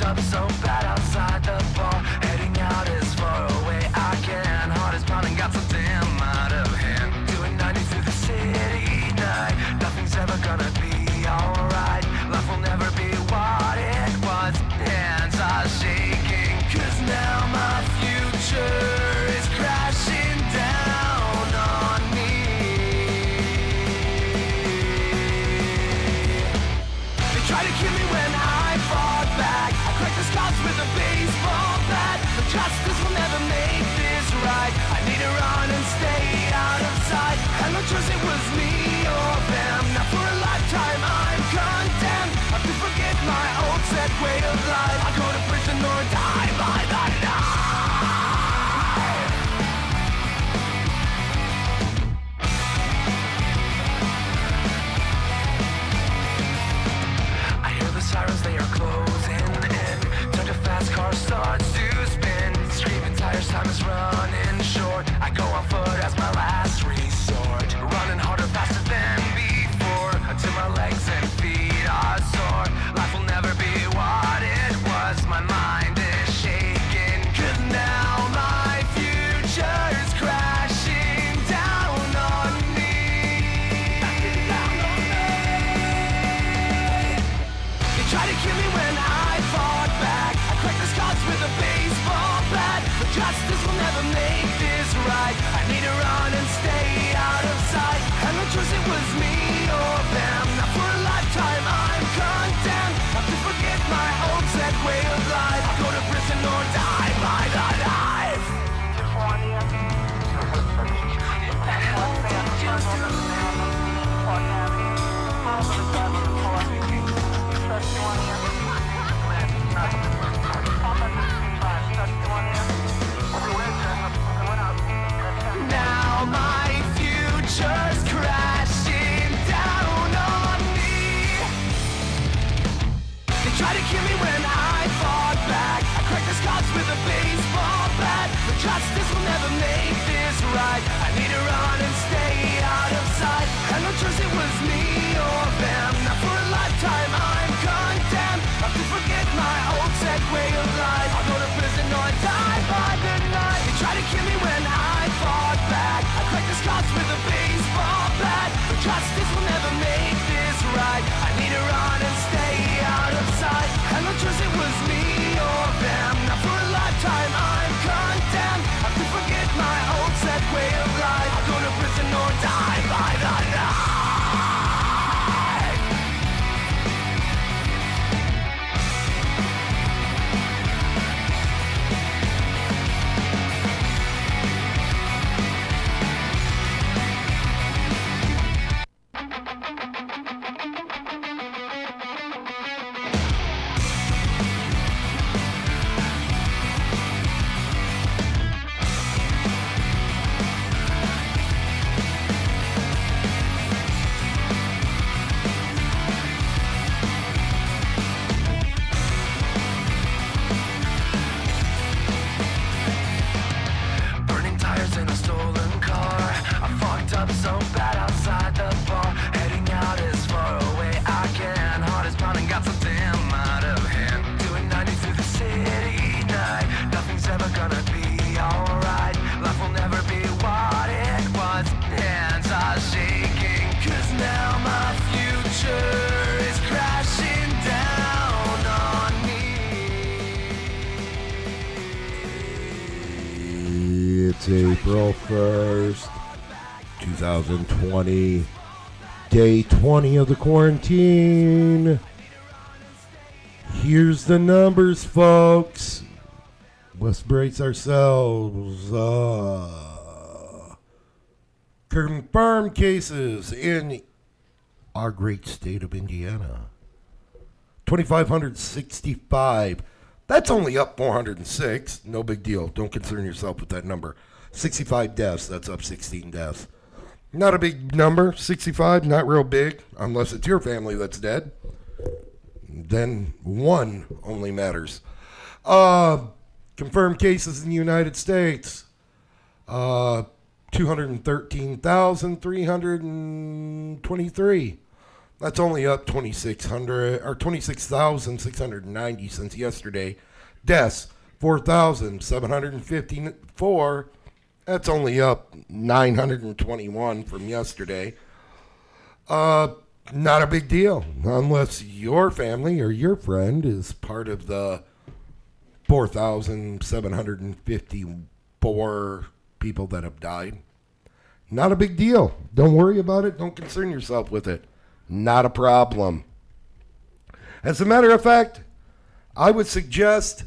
up so bad outside the bar. Heading out as far away I can. Heart is pounding, got so damn out of hand. Doing 90 through the city night. Nothing's ever gonna be alright. Life will never be what it was. Hands are shaking, 'cause now my future is crashing down on me. They try to kill me when I fought back. I cracked the scars with a baseball bat. But justice will never make this right. I need to run and stay out of sight. Had no choice, it was me or them. Now for a lifetime I'm condemned. I have to forget my old set way of life. I go to prison or die by the knife. I hear the sirens, they are closing in. Turn to fast car starts to spin. Screaming tires, time is running short. I go on foot as my last resort. Running harder, faster than before. Until my legs and feet are sore. Life will never be what it was. My mind is shaking, 'cause now my future is crashing down on me. They tried to kill me when I fought back. I cracked the scars with a baseball bat. But justice will never make this right. I need to run and stay out of sight. Had no choice, it was me or them. Now for a lifetime I'm condemned. Have to forget my old set way of life. I go to prison or die by the knife. Now my future's crashing down on me. They tried to kill me when I fought back. I cracked the scars with a baseball bat. But justice will never make this right. I need to run and stay out of sight. Had no choice, it was me or them. Now for a lifetime I'm condemned. Have to forget my old set way of life. I'll go to prison or die by the night. They tried to kill me when I fought back. I cracked the scars with a baseball bat. But justice will never make this right. I need to run and stay out of sight. Had no choice, it was me or them. Now for a lifetime I'm condemned. Have to forget my old set way of life. I'll go to prison or die by the night. Burning tires in a stolen car. I fucked up so bad outside the bar. Heading out as far away I can. Heart is pounding, got so damn out of hand. Doing 90 through the city night. Nothing's ever gonna be alright. Life will never be what it was. Hands are shaking, 'cause now my future is crashing down on me. It's April 1st, 2020, day 20 of the quarantine. Here's the numbers, folks. Let's brace ourselves. Confirmed cases in our great state of Indiana. 2,565. That's only up 406. No big deal. Don't concern yourself with that number. 65 deaths. That's up 16 deaths. Not a big number. 65, not real big. Unless it's your family that's dead. Then one only matters. Confirmed cases in the United States. 213,323. That's only up 2,600 or 26,690 since yesterday. Deaths 4,754. That's only up 921 from yesterday. Not a big deal unless your family or your friend is part of the 4,754 people that have died. Not a big deal. Don't worry about it. Don't concern yourself with it. Not a problem. As a matter of fact, I would suggest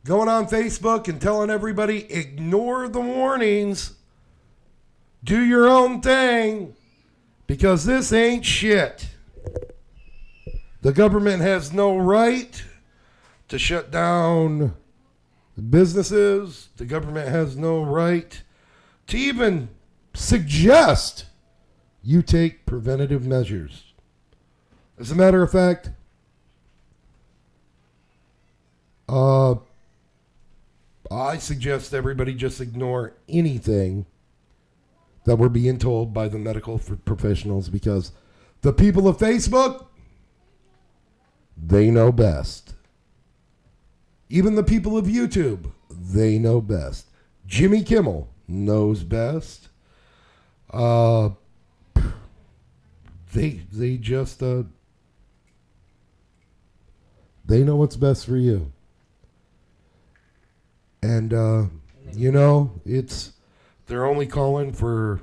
going on Facebook and telling everybody, ignore the warnings. Do your own thing. Because this ain't shit. The government has no right to shut down businesses. The government has no right to even suggest you take preventative measures. As a matter of fact, I suggest everybody just ignore anything that we're being told by the medical professionals, because the people of Facebook, they know best. Even the people of YouTube, they know best. Jimmy Kimmel knows best. They just they know what's best for you. And they're only calling for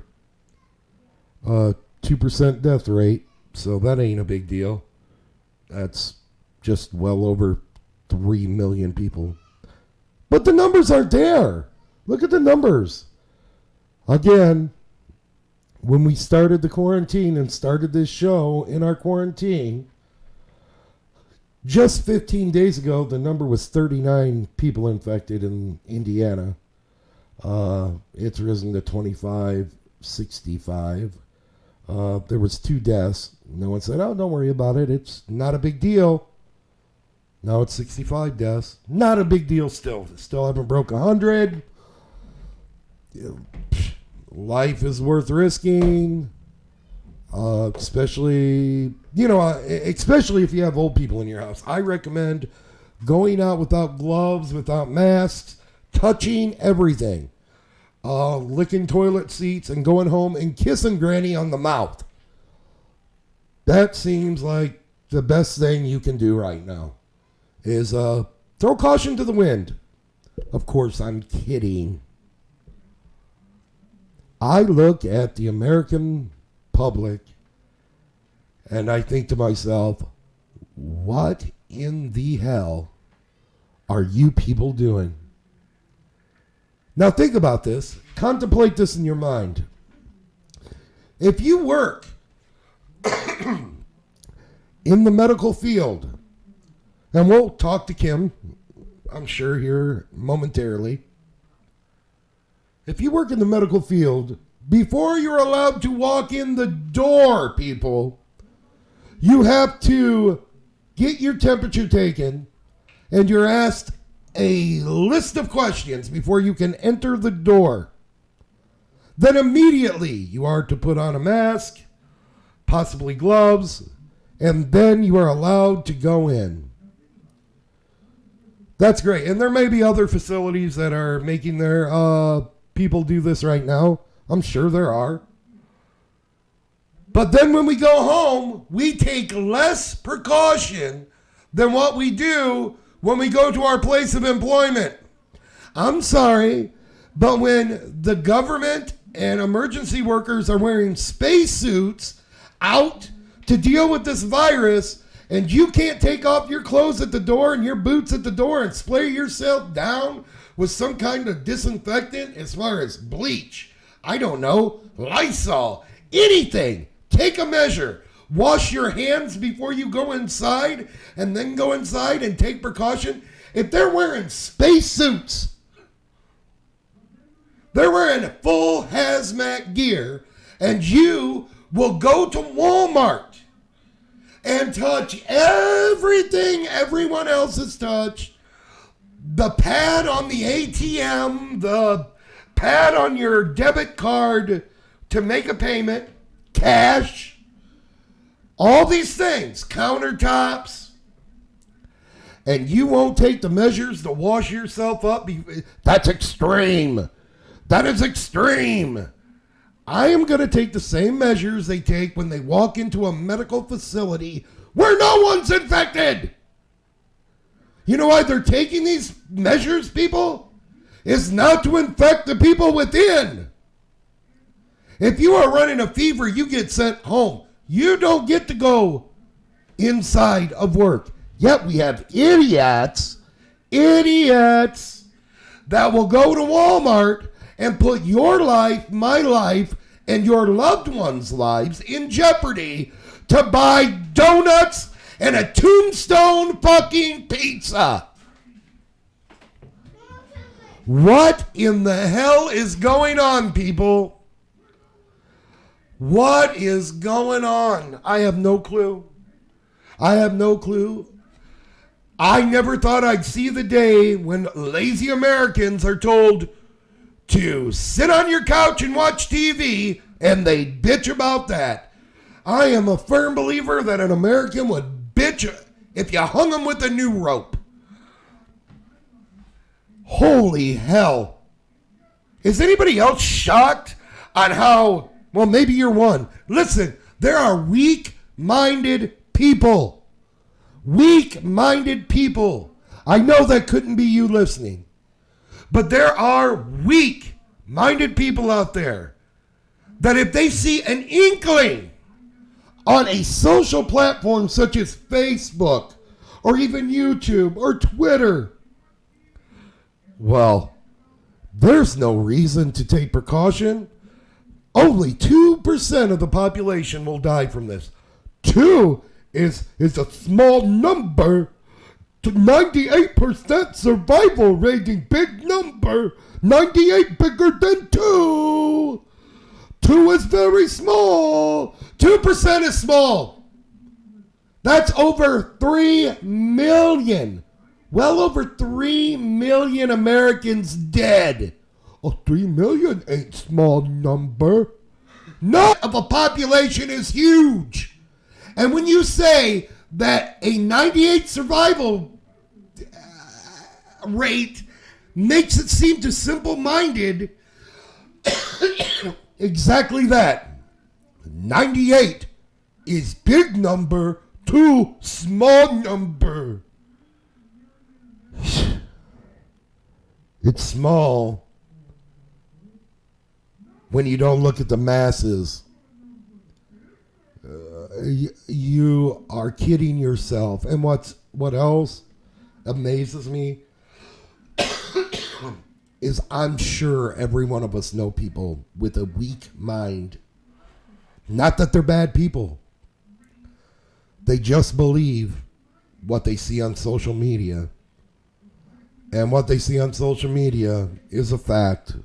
2% death rate, so that ain't a big deal. That's just well over 3 million people. But the numbers aren't there. Look at the numbers. Again, when we started the quarantine and started this show in our quarantine, just 15 days ago, the number was 39 people infected in Indiana. It's risen to 25, 65. There was 2 deaths. No one said, oh, don't worry about it. It's not a big deal. Now it's 65 deaths. Not a big deal still. Still haven't broke 100. Life is worth risking. Especially if you have old people in your house. I recommend going out without gloves, without masks, touching everything, licking toilet seats, and going home and kissing Granny on the mouth. That seems like the best thing you can do right now is throw caution to the wind. Of course, I'm kidding. I look at the American public and I think to myself, what in the hell are you people doing? Now think about this. Contemplate this in your mind. If you work in the medical field, and we'll talk to Kim, I'm sure, here momentarily. If you work in the medical field, before you're allowed to walk in the door, people, you have to get your temperature taken, and you're asked a list of questions before you can enter the door. Then immediately you are to put on a mask, possibly gloves, and then you are allowed to go in. That's great. And there may be other facilities that are making their people do this right now. I'm sure there are. But then when we go home, we take less precaution than what we do when we go to our place of employment. I'm sorry, but when the government and emergency workers are wearing spacesuits out to deal with this virus, and you can't take off your clothes at the door and your boots at the door and spray yourself down with some kind of disinfectant, as far as bleach, I don't know, Lysol, anything. Take a measure. Wash your hands before you go inside, and then go inside and take precaution. If they're wearing spacesuits, they're wearing full hazmat gear, and you will go to Walmart and touch everything everyone else has touched. The pad on the ATM, the pad on your debit card to make a payment, cash, all these things, countertops, and you won't take the measures to wash yourself up. That's extreme. That is extreme. I am going to take the same measures they take when they walk into a medical facility where no one's infected. You know why they're taking these measures, people? Is not to infect the people within. If you are running a fever, you get sent home. You don't get to go inside of work. Yet we have idiots that will go to Walmart and put your life, my life, and your loved ones' lives in jeopardy to buy donuts and a Tombstone fucking pizza. What in the hell is going on, people? What is going on? I have no clue. I never thought I'd see the day when lazy Americans are told to sit on your couch and watch TV, and they bitch about that. I am a firm believer that an American would bitch if you hung him with a new rope. Holy hell. Is anybody else shocked on how, well, maybe you're one. Listen, there are weak-minded people. Weak-minded people. I know that couldn't be you listening. But there are weak-minded people out there that if they see an inkling on a social platform such as Facebook or even YouTube or Twitter, well, there's no reason to take precaution. Only 2% of the population will die from this. 2 is a small number. To 98% survival rating, big number. 98 bigger than 2. 2 is very small. 2% is small. That's over 3 million. Well over 3 million Americans dead. Oh, 3 million ain't small number. None of a population is huge. And when you say that a 98 survival rate makes it seem to simple-minded, exactly that. 98 is big number, 2 small number. It's small when you don't look at the masses. You are kidding yourself. And what else amazes me is I'm sure every one of us know people with a weak mind. Not that they're bad people. They just believe what they see on social media. And what they see on social media is a fact.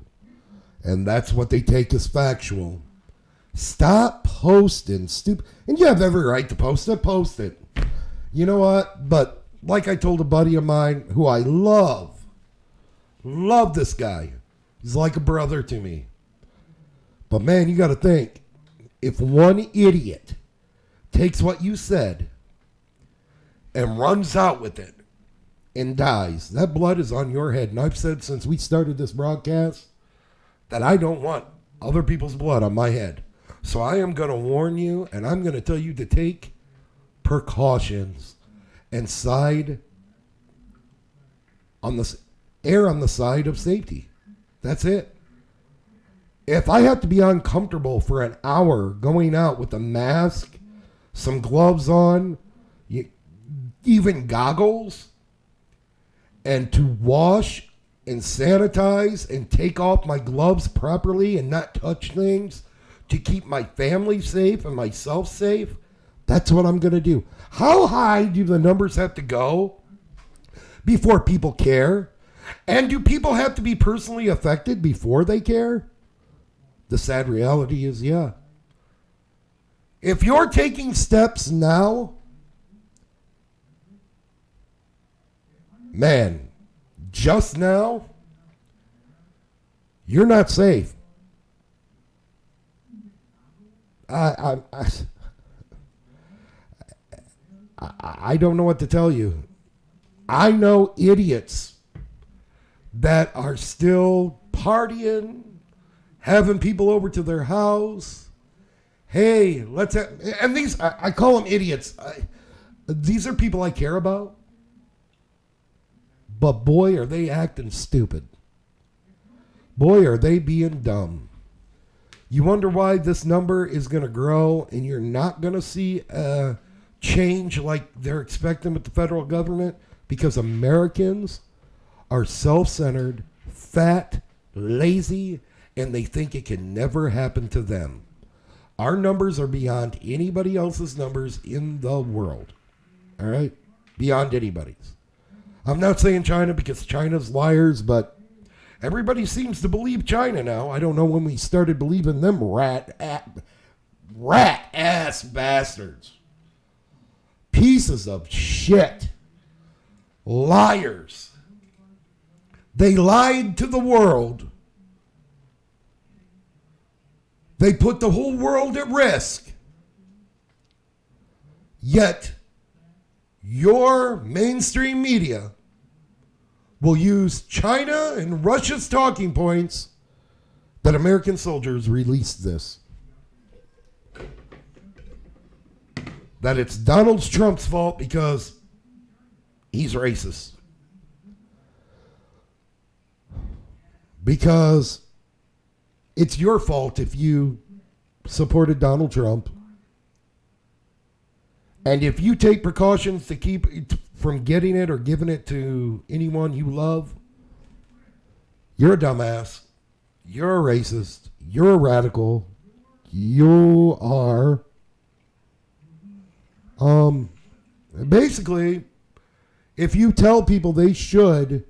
And that's what they take as factual. Stop posting stupid. And you have every right to post it. Post it. You know what? But like I told a buddy of mine who I love this guy. He's like a brother to me. But man, you got to think. If one idiot takes what you said and runs out with it and dies, that blood is on your head. And I've said since we started this broadcast that I don't want other people's blood on my head. So I am going to warn you, and I'm going to tell you to take precautions and err on the side of safety. That's it. If I have to be uncomfortable for an hour going out with a mask, some gloves on, even goggles, and to wash and sanitize and take off my gloves properly and not touch things to keep my family safe and myself safe, that's what I'm going to do. How high do the numbers have to go before people care? And do people have to be personally affected before they care? The sad reality is, yeah. If you're taking steps now, man, just now, you're not safe. I don't know what to tell you. I know idiots that are still partying, having people over to their house. Hey, let's have, and these, I call them idiots. These are people I care about. But boy, are they acting stupid. Boy, are they being dumb. You wonder why this number is going to grow and you're not going to see a change like they're expecting with the federal government? Because Americans are self-centered, fat, lazy, and they think it can never happen to them. Our numbers are beyond anybody else's numbers in the world. All right? Beyond anybody's. I'm not saying China because China's liars, but everybody seems to believe China now. I don't know when we started believing them rat ass bastards. Pieces of shit. Liars. They lied to the world. They put the whole world at risk. Yet, your mainstream media will use China and Russia's talking points that American soldiers released this. That it's Donald Trump's fault because he's racist. Because it's your fault if you supported Donald Trump. And if you take precautions to keep it from getting it or giving it to anyone you love, you're a dumbass. You're a racist. You're a radical. You are basically, if you tell people they should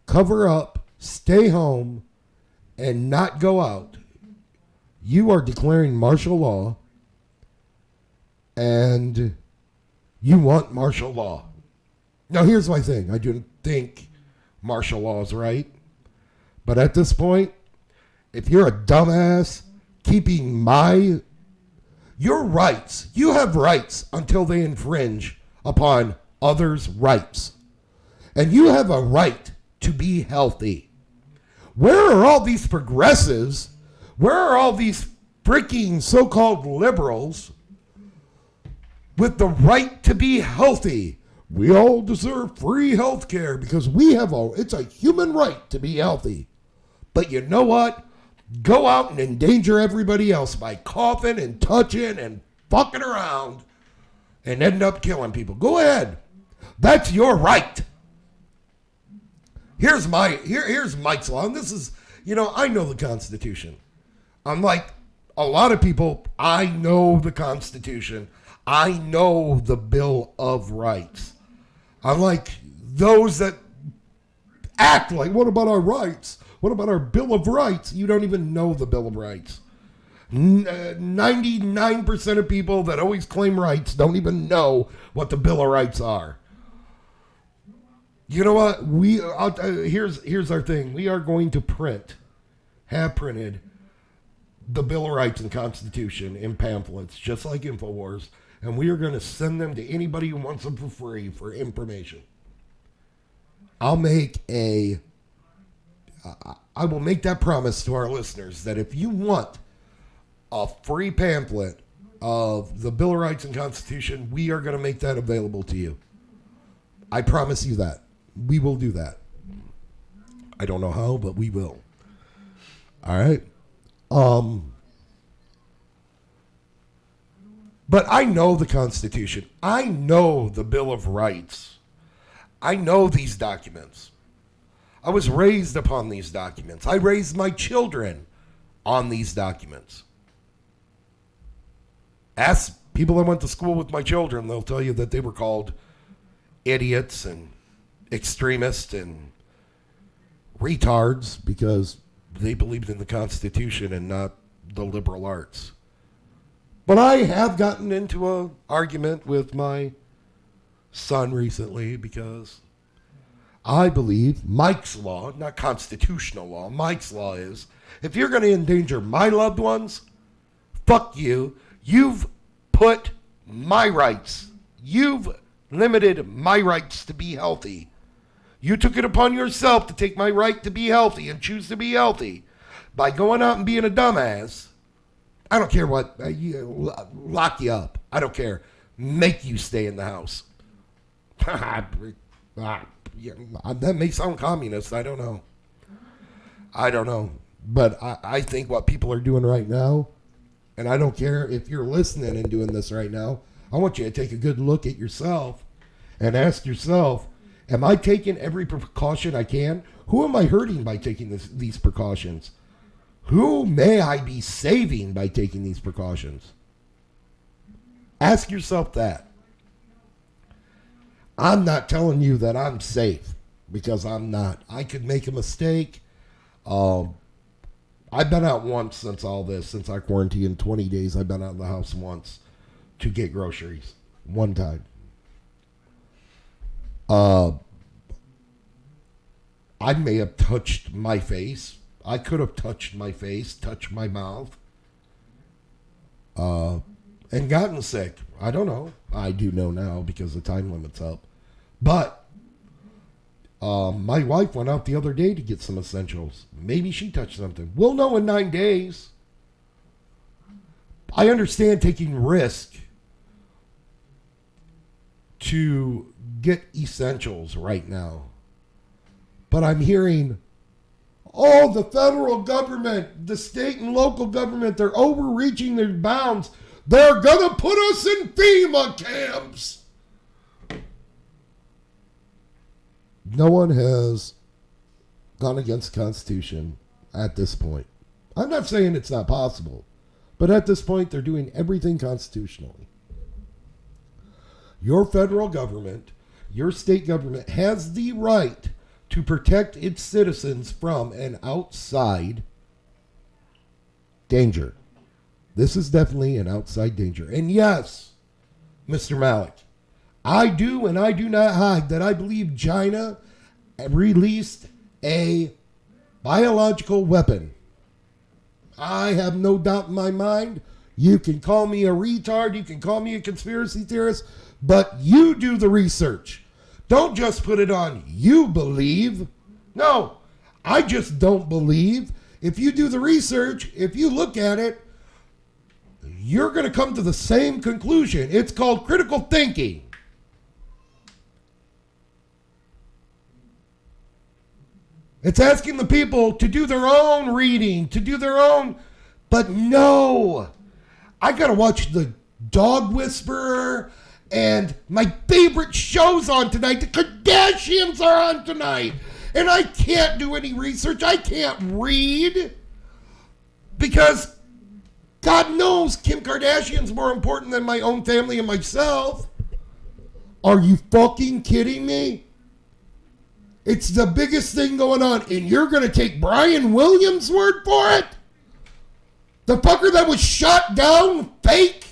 cover up, stay home, and not go out, you are declaring martial law, and you want martial law. Now, here's my thing. I do think martial law is right, but at this point, if you're a dumbass keeping your rights, you have rights until they infringe upon others' rights. And you have a right to be healthy. Where are all these progressives? Where are all these freaking so-called liberals with the right to be healthy? We all deserve free health care because it's a human right to be healthy. But you know what? Go out and endanger everybody else by coughing and touching and fucking around and end up killing people. Go ahead. That's your right. Here's Mike's law. And this is, I know the Constitution. Unlike a lot of people, I know the Constitution. I know the Bill of Rights. Unlike those that act like, what about our rights? What about our Bill of Rights? You don't even know the Bill of Rights. 99% of people that always claim rights don't even know what the Bill of Rights are. You know what? Here's our thing. We are going to have printed the Bill of Rights and Constitution in pamphlets, just like InfoWars, and we are going to send them to anybody who wants them for free for information. I will make that promise to our listeners that if you want a free pamphlet of the Bill of Rights and Constitution, we are going to make that available to you. I promise you that. We will do that. I don't know how, but we will. All right. But I know the Constitution. I know the Bill of Rights. I know these documents. I was raised upon these documents. I raised my children on these documents. Ask people I went to school with my children. They'll tell you that they were called idiots and extremists and retards because they believed in the Constitution and not the liberal arts. But I have gotten into an argument with my son recently because I believe Mike's law, not constitutional law, Mike's law is, if you're going to endanger my loved ones, fuck you. You've put my rights, you've limited my rights to be healthy. You took it upon yourself to take my right to be healthy and choose to be healthy by going out and being a dumbass. I don't care what. Lock you up. I don't care. Make you stay in the house. That may sound communist. I don't know. But I think what people are doing right now, and I don't care if you're listening and doing this right now, I want you to take a good look at yourself and ask yourself, am I taking every precaution I can? Who am I hurting by taking these precautions? Who may I be saving by taking these precautions? Ask yourself that. I'm not telling you that I'm safe, because I'm not. I could make a mistake. I've been out once since all this, since I quarantined 20 days. I've been out of the house once to get groceries. One time. I may have touched my face. I could have touched my face, touched my mouth, and gotten sick. I don't know. I do know now because the time limit's up. But my wife went out the other day to get some essentials. Maybe she touched something. We'll know in 9 days. I understand taking risk to get essentials right now. But I'm hearing, oh, the federal government, the state and local government, they're overreaching their bounds. They're going to put us in FEMA camps. No one has gone against the Constitution at this point. I'm not saying it's not possible, but at this point, they're doing everything constitutionally. Your federal government, your state government has the right to protect its citizens from an outside danger. This is definitely an outside danger. And yes, Mr. Malik, I do and I do not hide that I believe China released a biological weapon. I have no doubt in my mind. You can call me a retard, you can call me a conspiracy theorist, but you do the research. Don't just put it on you believe. No, I just don't believe. If you do the research, if you look at it, you're going to come to the same conclusion. It's called critical thinking. It's asking the people to do their own reading, to do their own. But no, I got to watch The Dog Whisperer. And my favorite show's on tonight. The Kardashians are on tonight. And I can't do any research. I can't read. Because God knows Kim Kardashian's more important than my own family and myself. Are you fucking kidding me? It's the biggest thing going on. And you're going to take Brian Williams' word for it? The fucker that was shot down fake?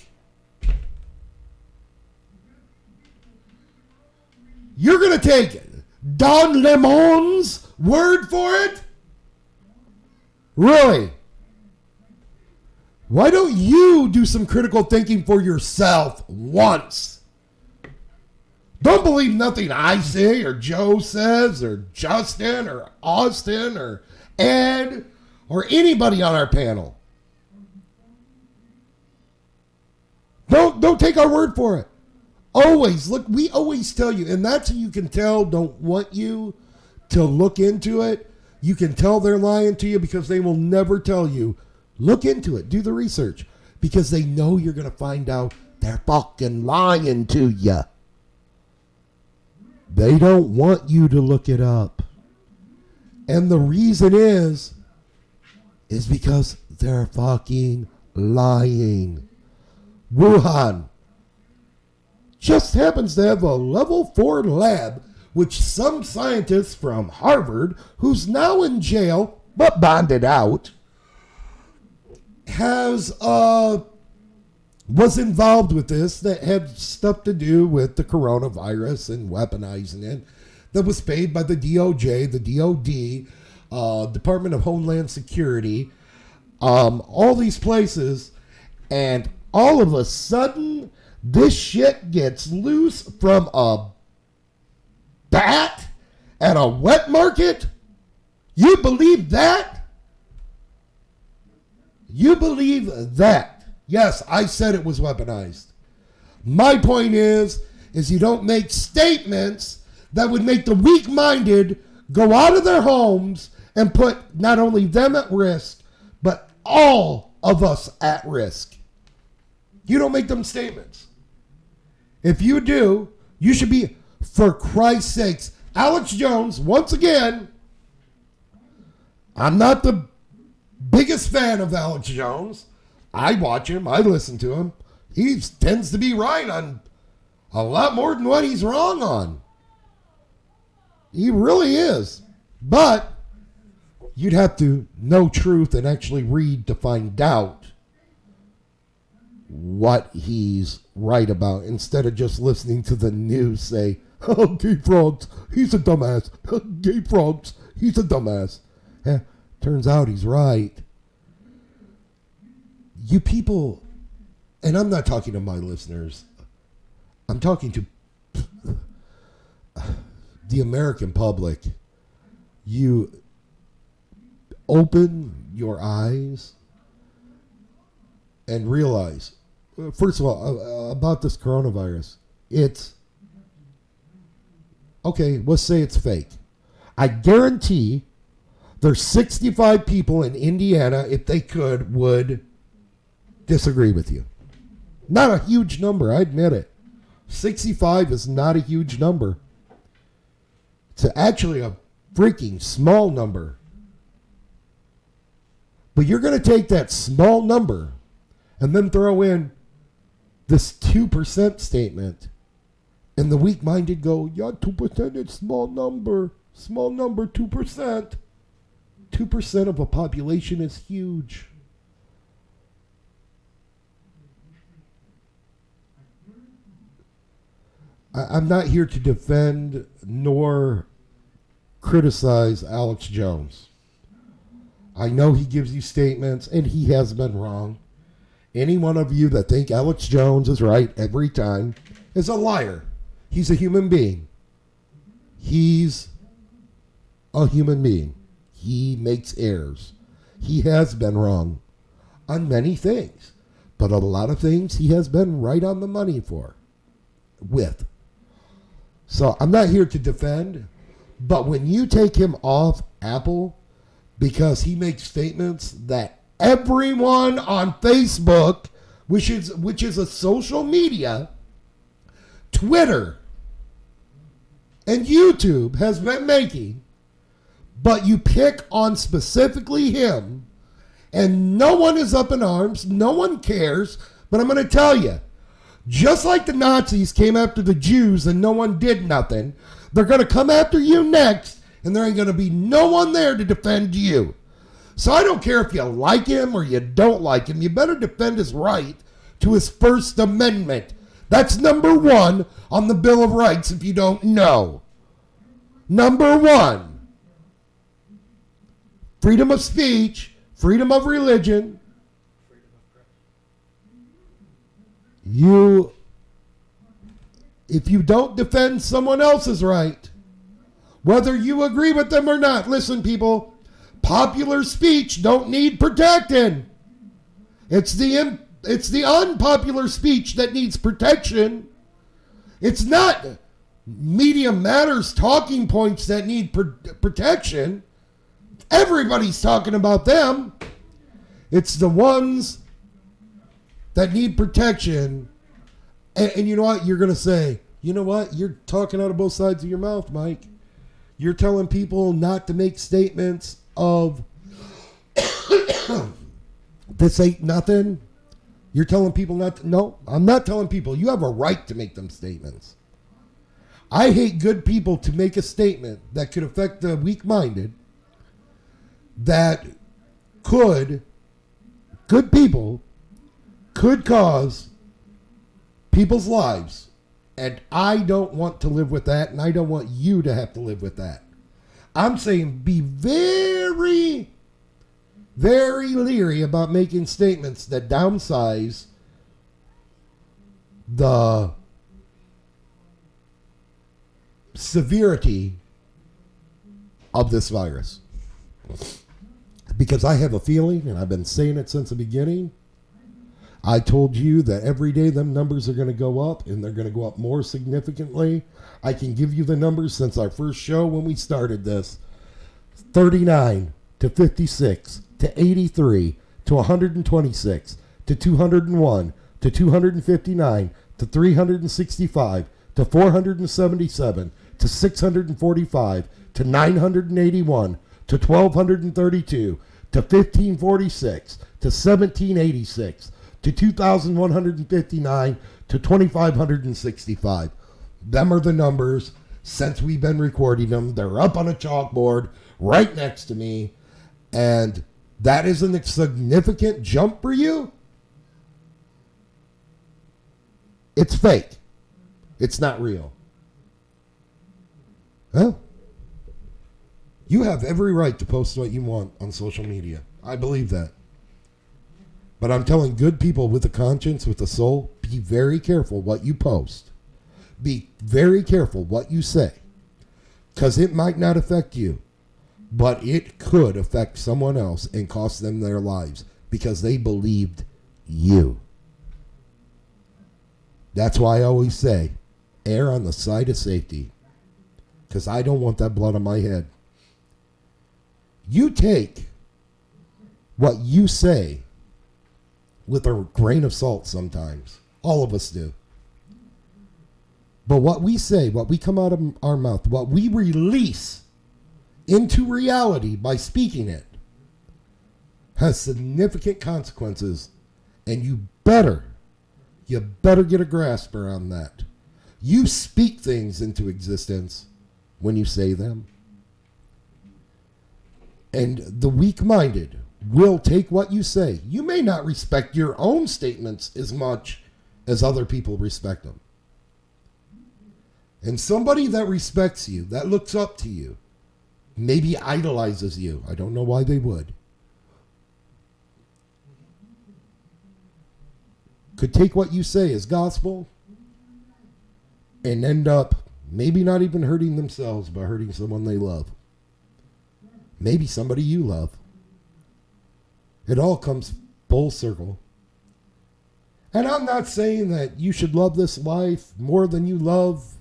You're going to take Don Lemon's word for it? Really? Why don't you do some critical thinking for yourself once? Don't believe nothing I say or Joe says or Justin or Austin or Ed or anybody on our panel. Don't take our word for it. Always, look, we always tell you, and that's how you can tell don't want you to look into it. You can tell they're lying to you because they will never tell you. Look into it. Do the research. Because they know you're going to find out they're fucking lying to you. They don't want you to look it up. And the reason is because they're fucking lying. Wuhan just happens to have a level 4 lab, which some scientist from Harvard, who's now in jail but bonded out, was involved with this, that had stuff to do with the coronavirus and weaponizing it, that was paid by the DOJ, the DOD, Department of Homeland Security, all these places, and all of a sudden This shit gets loose from a bat at a wet market? You believe that? You believe that? Yes, I said it was weaponized. My point is you don't make statements that would make the weak-minded go out of their homes and put not only them at risk, but all of us at risk. You don't make them statements. If you do, you should be, for Christ's sakes, Alex Jones, once again, I'm not the biggest fan of Alex Jones. I watch him. I listen to him. He tends to be right on a lot more than what he's wrong on. He really is. But you'd have to know truth and actually read to find out what he's right about instead of just listening to the news say, oh, gay frogs, he's a dumbass. Gay frogs, he's a dumbass. Turns out he's right. You people, and I'm not talking to my listeners, I'm talking to the American public. You open your eyes and realize, first of all, about this coronavirus, it's, okay, let's say it's fake. I guarantee there's 65 people in Indiana, if they could, would disagree with you. Not a huge number, I admit it. 65 is not a huge number. It's actually a freaking small number. But you're going to take that small number and then throw in this 2% statement. And the weak-minded go, yeah, 2% is small number. Small number, 2%. 2% of a population is huge. I'm not here to defend nor criticize Alex Jones. I know he gives you statements, and he has been wrong. Any one of you that think Alex Jones is right every time is a liar. He's a human being. He's a human being. He makes errors. He has been wrong on many things, but a lot of things he has been right on the money with. So I'm not here to defend, but when you take him off Apple because he makes statements that everyone on Facebook, which is a social media, Twitter, and YouTube has been making, but you pick on specifically him, and no one is up in arms, no one cares, but I'm going to tell you, just like the Nazis came after the Jews and no one did nothing, they're going to come after you next, and there ain't going to be no one there to defend you. So I don't care if you like him or you don't like him, you better defend his right to his First Amendment. That's number 1 on the Bill of Rights if you don't know. Number 1. Freedom of speech, freedom of religion. If you don't defend someone else's right, whether you agree with them or not, listen, people, popular speech don't need protecting. It's the unpopular speech that needs protection. It's not Media Matters talking points that need protection. Everybody's talking about them. It's the ones that need protection. And you know what? You're going to say, you know what? You're talking out of both sides of your mouth, Mike. You're telling people not to make statements of this ain't nothing. You're telling people not to. No, I'm not telling people. You have a right to make them statements. I hate good people to make a statement that could affect the weak-minded, that good people could cause people's lives. And I don't want to live with that, and I don't want you to have to live with that. I'm saying be very, very leery about making statements that downsize the severity of this virus. Because I have a feeling, and I've been saying it since the beginning, I told you that every day them numbers are going to go up, and they're going to go up more significantly. I can give you the numbers since our first show when we started this. 39 to 56 to 83 to 126 to 201 to 259 to 365 to 477 to 645 to 981 to 1232 to 1546 to 1786 to 2159 to 2565. Them are the numbers since we've been recording them. They're up on a chalkboard right next to me. And that isn't a significant jump for you? It's fake. It's not real. Well, you have every right to post what you want on social media. I believe that. But I'm telling good people with a conscience, with a soul, be very careful what you post. Be very careful what you say. Because it might not affect you, but it could affect someone else and cost them their lives because they believed you. That's why I always say, err on the side of safety. Because I don't want that blood on my head. You take what you say with a grain of salt sometimes. All of us do. But what we say, what we come out of our mouth, what we release into reality by speaking it, has significant consequences. And you better get a grasp around that. You speak things into existence when you say them. And the weak-minded will take what you say. You may not respect your own statements as much as other people respect them. And somebody that respects you, that looks up to you, maybe idolizes you. I don't know why they would. Could take what you say as gospel and end up maybe not even hurting themselves, but hurting someone they love. Maybe somebody you love. It all comes full circle. And I'm not saying that you should love this life more than you love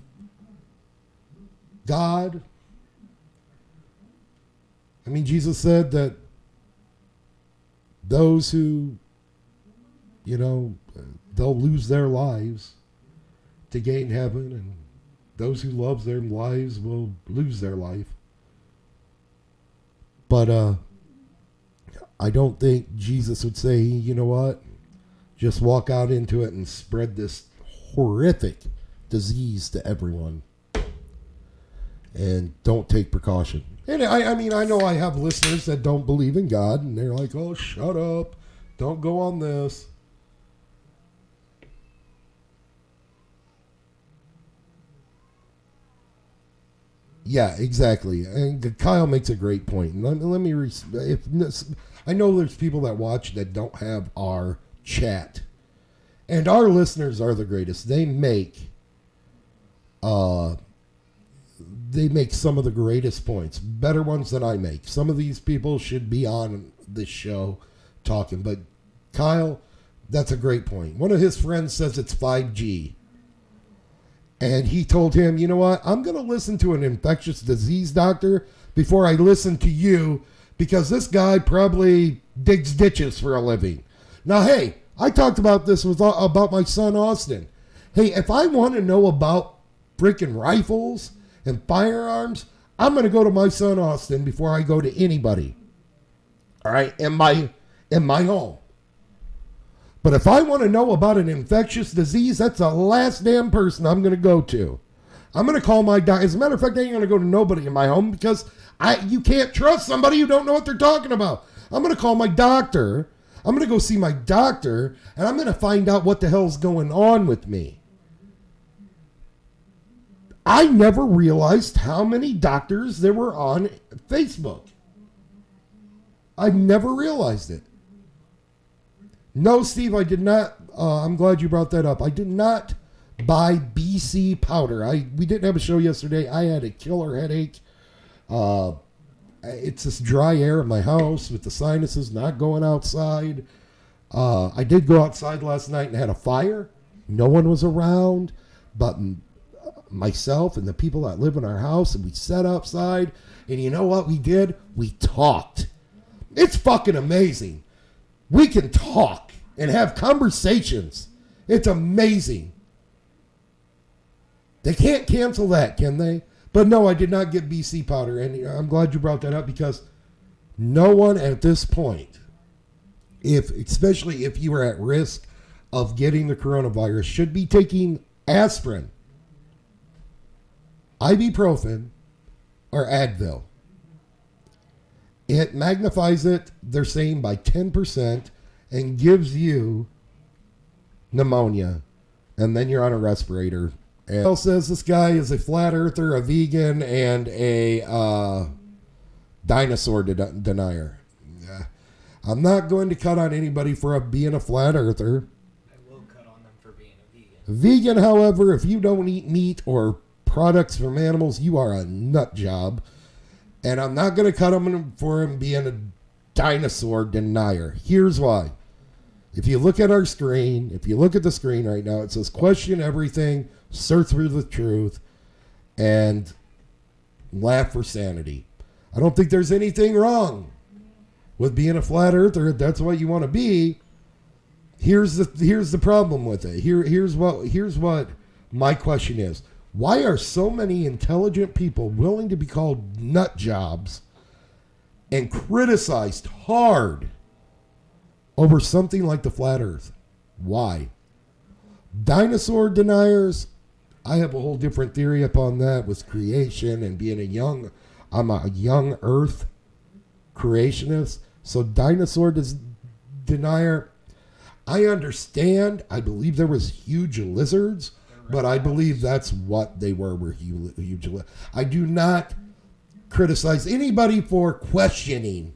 God. I mean, Jesus said that those who, they'll lose their lives to gain heaven, and those who love their lives will lose their life. But I don't think Jesus would say, you know what, just walk out into it and spread this horrific disease to everyone. And don't take precaution. And I know I have listeners that don't believe in God, and they're like, oh, shut up. Don't go on this. Yeah, exactly. And Kyle makes a great point. Let me I know there's people that watch that don't have our chat. And our listeners are the greatest. They make some of the greatest points, better ones than I make. Some of these people should be on this show talking, but Kyle, that's a great point. One of his friends says it's 5G. And he told him, you know what, I'm going to listen to an infectious disease doctor before I listen to you, because this guy probably digs ditches for a living. Now, hey, I talked about this about my son Austin. Hey, if I want to know about freaking rifles and firearms, I'm going to go to my son Austin before I go to anybody. All right, in my home. But if I want to know about an infectious disease, that's the last damn person I'm going to go to. I'm going to call my doctor. As a matter of fact, I ain't going to go to nobody in my home because you can't trust somebody who don't know what they're talking about. I'm going to call my doctor. I'm going to go see my doctor, and I'm going to find out what the hell's going on with me. I never realized how many doctors there were on Facebook. I never realized it. No, Steve, I did not. I'm glad you brought that up. I did not Buy BC powder. We didn't have a show yesterday. I had a killer headache. It's this dry air in my house with the sinuses, not going outside. I did go outside last night and had a fire. No one was around but myself and the people that live in our house, and we sat outside, and you know what we did? We talked. It's fucking amazing. We can talk and have conversations. It's amazing. They can't cancel that, can they? But no, I did not get BC powder, and I'm glad you brought that up, because no one at this point, especially if you are at risk of getting the coronavirus, should be taking aspirin, ibuprofen, or Advil. It magnifies it, they're saying, by 10% and gives you pneumonia, and then you're on a respirator. And it says this guy is a flat earther, a vegan, and a dinosaur denier. I'm not going to cut on anybody for being a flat earther. I will cut on them for being a vegan. Vegan, however, if you don't eat meat or products from animals, you are a nut job. And I'm not going to cut him for him being a dinosaur denier. Here's why. If you look at our screen, if you look at the screen right now, it says question everything, search for the truth, and laugh for sanity. I don't think there's anything wrong with being a flat earther if that's what you want to be. Here's the problem with it. Here's what my question is. Why are so many intelligent people willing to be called nut jobs and criticized hard over something like the flat earth? Why? Dinosaur deniers, I have a whole different theory upon that with creation and being I'm a young earth creationist. So dinosaur denier, I understand. I believe there was huge lizards, but I believe that's what they were huge. I do not criticize anybody for questioning.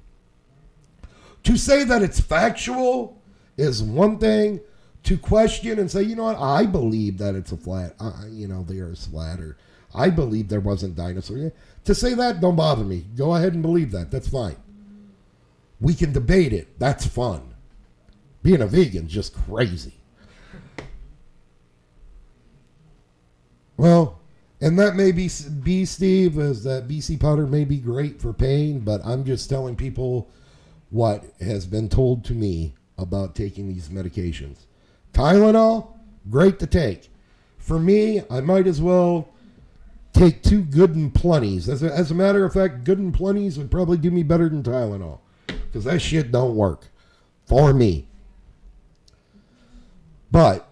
To say that it's factual is one thing. To question and say, you know what, I believe that it's a flat, the earth's flat, or I believe there wasn't dinosaurs. To say that, don't bother me. Go ahead and believe that. That's fine. We can debate it. That's fun. Being a vegan's just crazy. Well, and that may be Steve, is that BC powder may be great for pain, but I'm just telling people what has been told to me about taking these medications. Tylenol, great to take. For me, I might as well take 2 Good and Plenties. As a matter of fact, Good and Plenties would probably do me better than Tylenol, because that shit don't work for me. But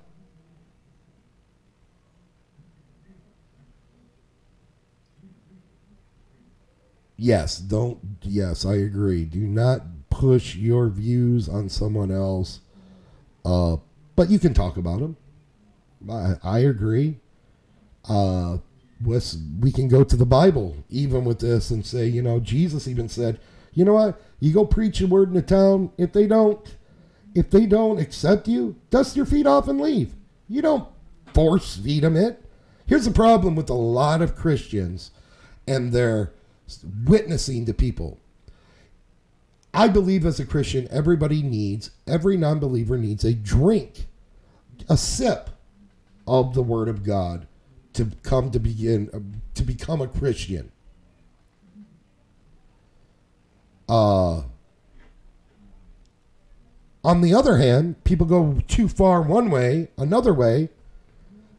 yes, I agree. Do not push your views on someone else. But you can talk about them. I agree. We can go to the Bible even with this and say, Jesus even said, you know what? You go preach a word in the town. If they don't accept you, dust your feet off and leave. You don't force feed them it. Here's the problem with a lot of Christians and their witnessing to people. I believe as a Christian, every non-believer needs a drink, a sip of the Word of God to become a Christian. On the other hand, people go too far one way, another way.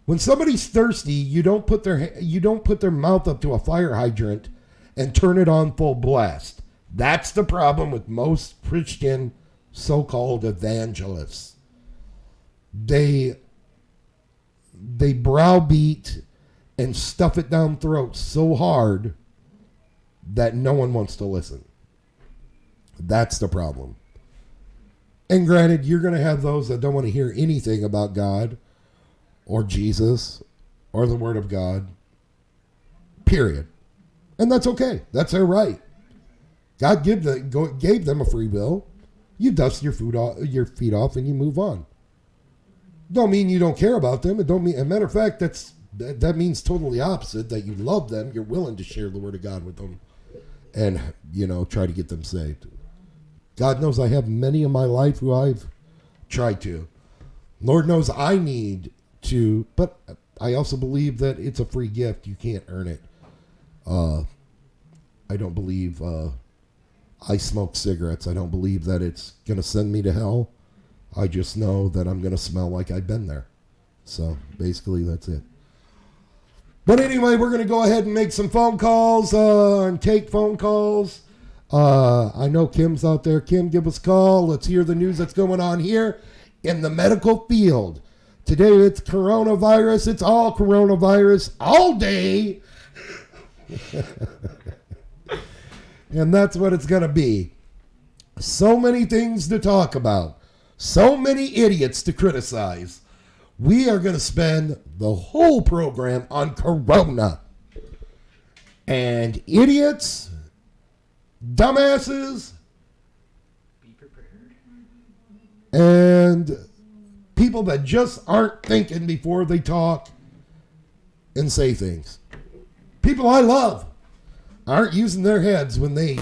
When somebody's thirsty, you don't put their mouth up to a fire hydrant and turn it on full blast. That's the problem with most Christian so-called evangelists. They browbeat and stuff it down throats so hard that no one wants to listen. That's the problem. And granted, you're going to have those that don't want to hear anything about God or Jesus or the Word of God. Period. And that's okay. That's their right. God gave them a free will. You dust your feet off and you move on. Don't mean you don't care about them. It don't mean. As a matter of fact, that means totally opposite. That you love them. You're willing to share the word of God with them, and try to get them saved. God knows I have many in my life who I've tried to. Lord knows I need to, but I also believe that it's a free gift. You can't earn it. I don't believe I smoke cigarettes. I don't believe that it's going to send me to hell. I just know that I'm going to smell like I've been there. So basically that's it. But anyway, we're going to go ahead and make some phone calls and take phone calls. I know Kim's out there. Kim, give us a call. Let's hear the news that's going on here in the medical field. Today it's coronavirus. It's all coronavirus all day. And that's what it's going to be. So many things to talk about. So many idiots to criticize. We are going to spend the whole program on corona. And idiots, dumbasses, Be prepared. and people that just aren't thinking before they talk and say things. People I love aren't using their heads when they...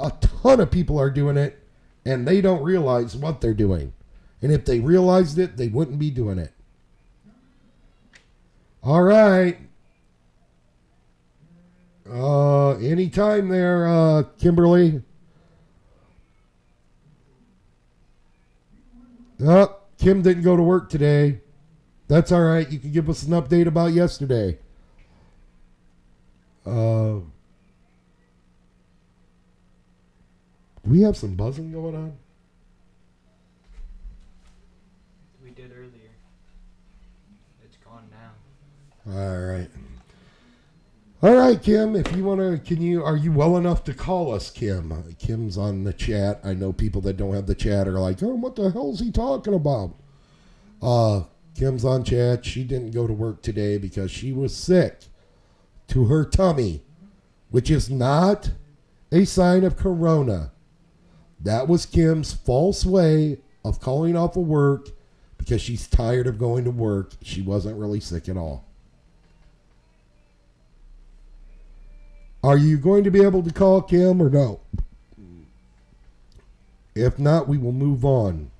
A ton of people are doing it, and they don't realize what they're doing. And if they realized it, they wouldn't be doing it. All right. Anytime there, Kimberly. Oh, Kim didn't go to work today. That's all right. You can give us an update about yesterday. We have some buzzing going on. We did earlier. It's gone now. All right. All right, Kim, if you want to, are you well enough to call us, Kim? Kim's on the chat. I know people that don't have the chat are like, oh, what the hell is he talking about? Kim's on chat. She didn't go to work today because she was sick to her tummy, which is not a sign of corona. That was Kim's false way of calling off of work because she's tired of going to work. She wasn't really sick at all. Are you going to be able to call Kim or no? If not, we will move on.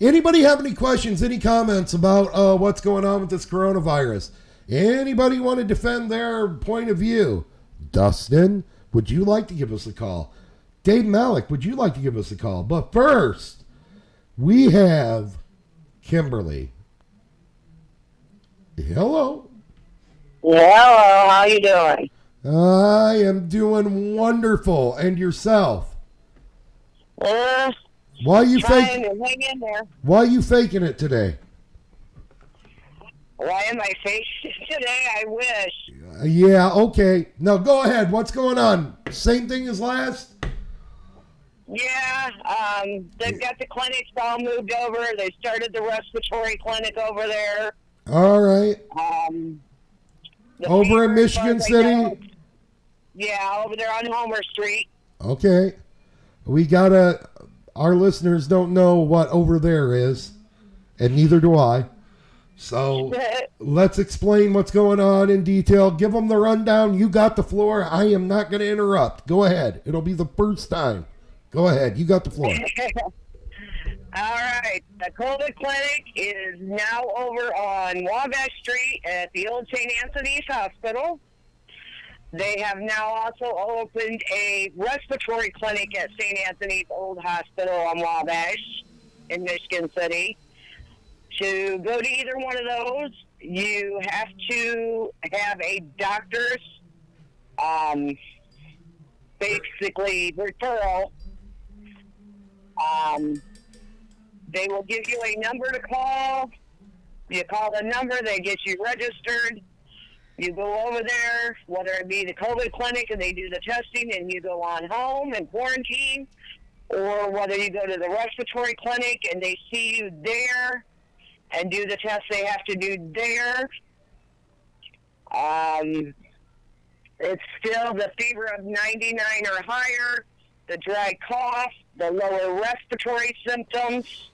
Anybody have any questions, any comments about what's going on with this coronavirus? Anybody want to defend their point of view? Dustin, would you like to give us a call? Dave Malik, would you like to give us a call? But first, we have Kimberly. Hello. Hello, how you doing? I am doing wonderful. And yourself? Why are you Trying to hang in there. Why are you faking it today? Why am I faking today? I wish. Yeah, okay. Now go ahead. What's going on? Same thing as last? Yeah, they've got the clinics all moved over. They started the respiratory clinic over there. All right. Over in Michigan City? Yeah, over there on Homer Street. Okay. Our listeners don't know what over there is, and neither do I. So let's explain what's going on in detail. Give them the rundown. You got the floor. I am not going to interrupt. Go ahead. It'll be the first time. Go ahead. You got the floor. All right. The COVID clinic is now over on Wabash Street at the old St. Anthony's Hospital. They have now also opened a respiratory clinic at St. Anthony's Old Hospital on Wabash in Michigan City. To go to either one of those, you have to have a doctor's basically referral. They will give you a number to call. You call the number, they get you registered. You go over there, whether it be the COVID clinic and they do the testing and you go on home and quarantine, or whether you go to the respiratory clinic and they see you there and do the tests they have to do there. It's still the fever of 99 or higher, the dry cough, the lower respiratory symptoms.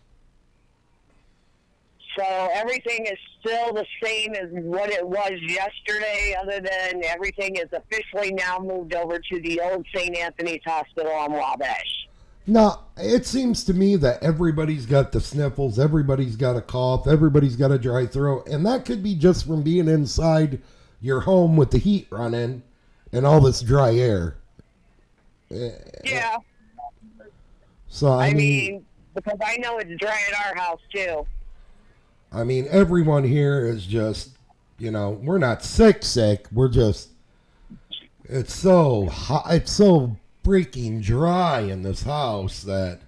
So everything is still the same as what it was yesterday, other than everything is officially now moved over to the old St. Anthony's Hospital on Wabash. Now, it seems to me that everybody's got the sniffles, everybody's got a cough, everybody's got a dry throat, and that could be just from being inside your home with the heat running and all this dry air. Yeah. So, I mean, because I know it's dry at our house, too. I mean, everyone here is just, we're not sick. We're just, it's so hot, it's so freaking dry in this house that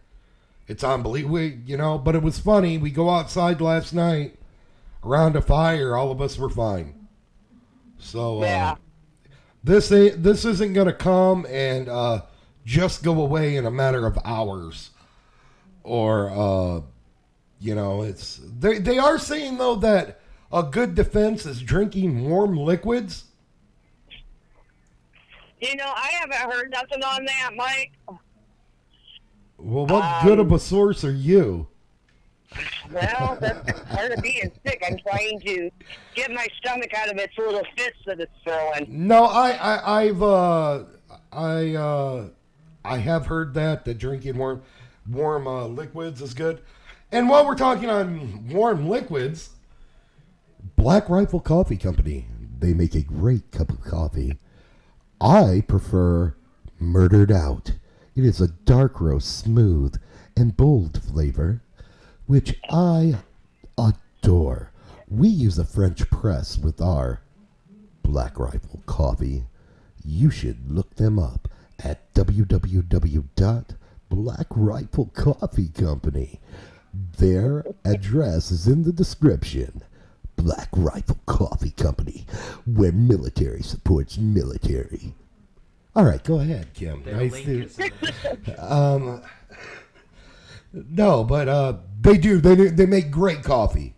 it's unbelievable, but it was funny. We go outside last night around a fire, all of us were fine. So, Yeah. This isn't going to come and just go away in a matter of hours. Or, it's they are saying, though, that a good defense is drinking warm liquids. I haven't heard nothing on that, Mike. Well, what good of a source are you? Well, that's part of being sick. I'm trying to get my stomach out of its little fits that it's throwing. No, I have heard that drinking warm liquids is good. And while we're talking on warm liquids, Black Rifle Coffee Company, they make a great cup of coffee. I prefer Murdered Out. It is a dark roast, smooth and bold flavor, which I adore. We use a French press with our Black Rifle coffee. You should look them up at www.Black Rifle Coffee Company. Their address is in the description. Black Rifle Coffee Company, where military supports military. All right, go ahead, Kim. Nice to. No, but they do. They make great coffee.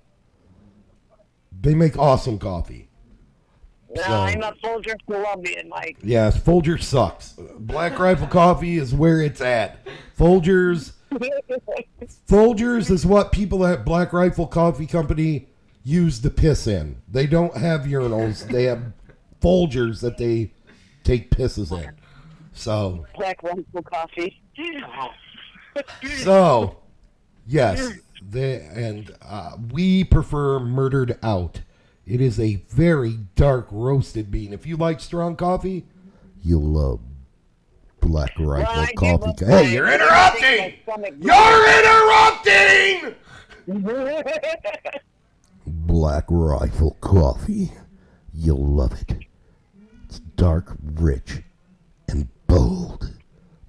They make awesome coffee. No, So- I'm a Folger Colombian, Mike. Yes, Folgers sucks. Black Rifle Coffee is where it's at. Folgers is what people at Black Rifle Coffee Company use to piss in. They don't have urinals. They have Folgers that they take pisses in. So, Black Rifle Coffee. yes, we prefer Murdered Out. It is a very dark roasted bean. If you like strong coffee, you'll love Black Rifle I do Coffee. love Hey, mine. you're It interrupting! makes my stomach You're interrupting! Black Rifle Coffee. You'll love it. It's dark, rich, and bold.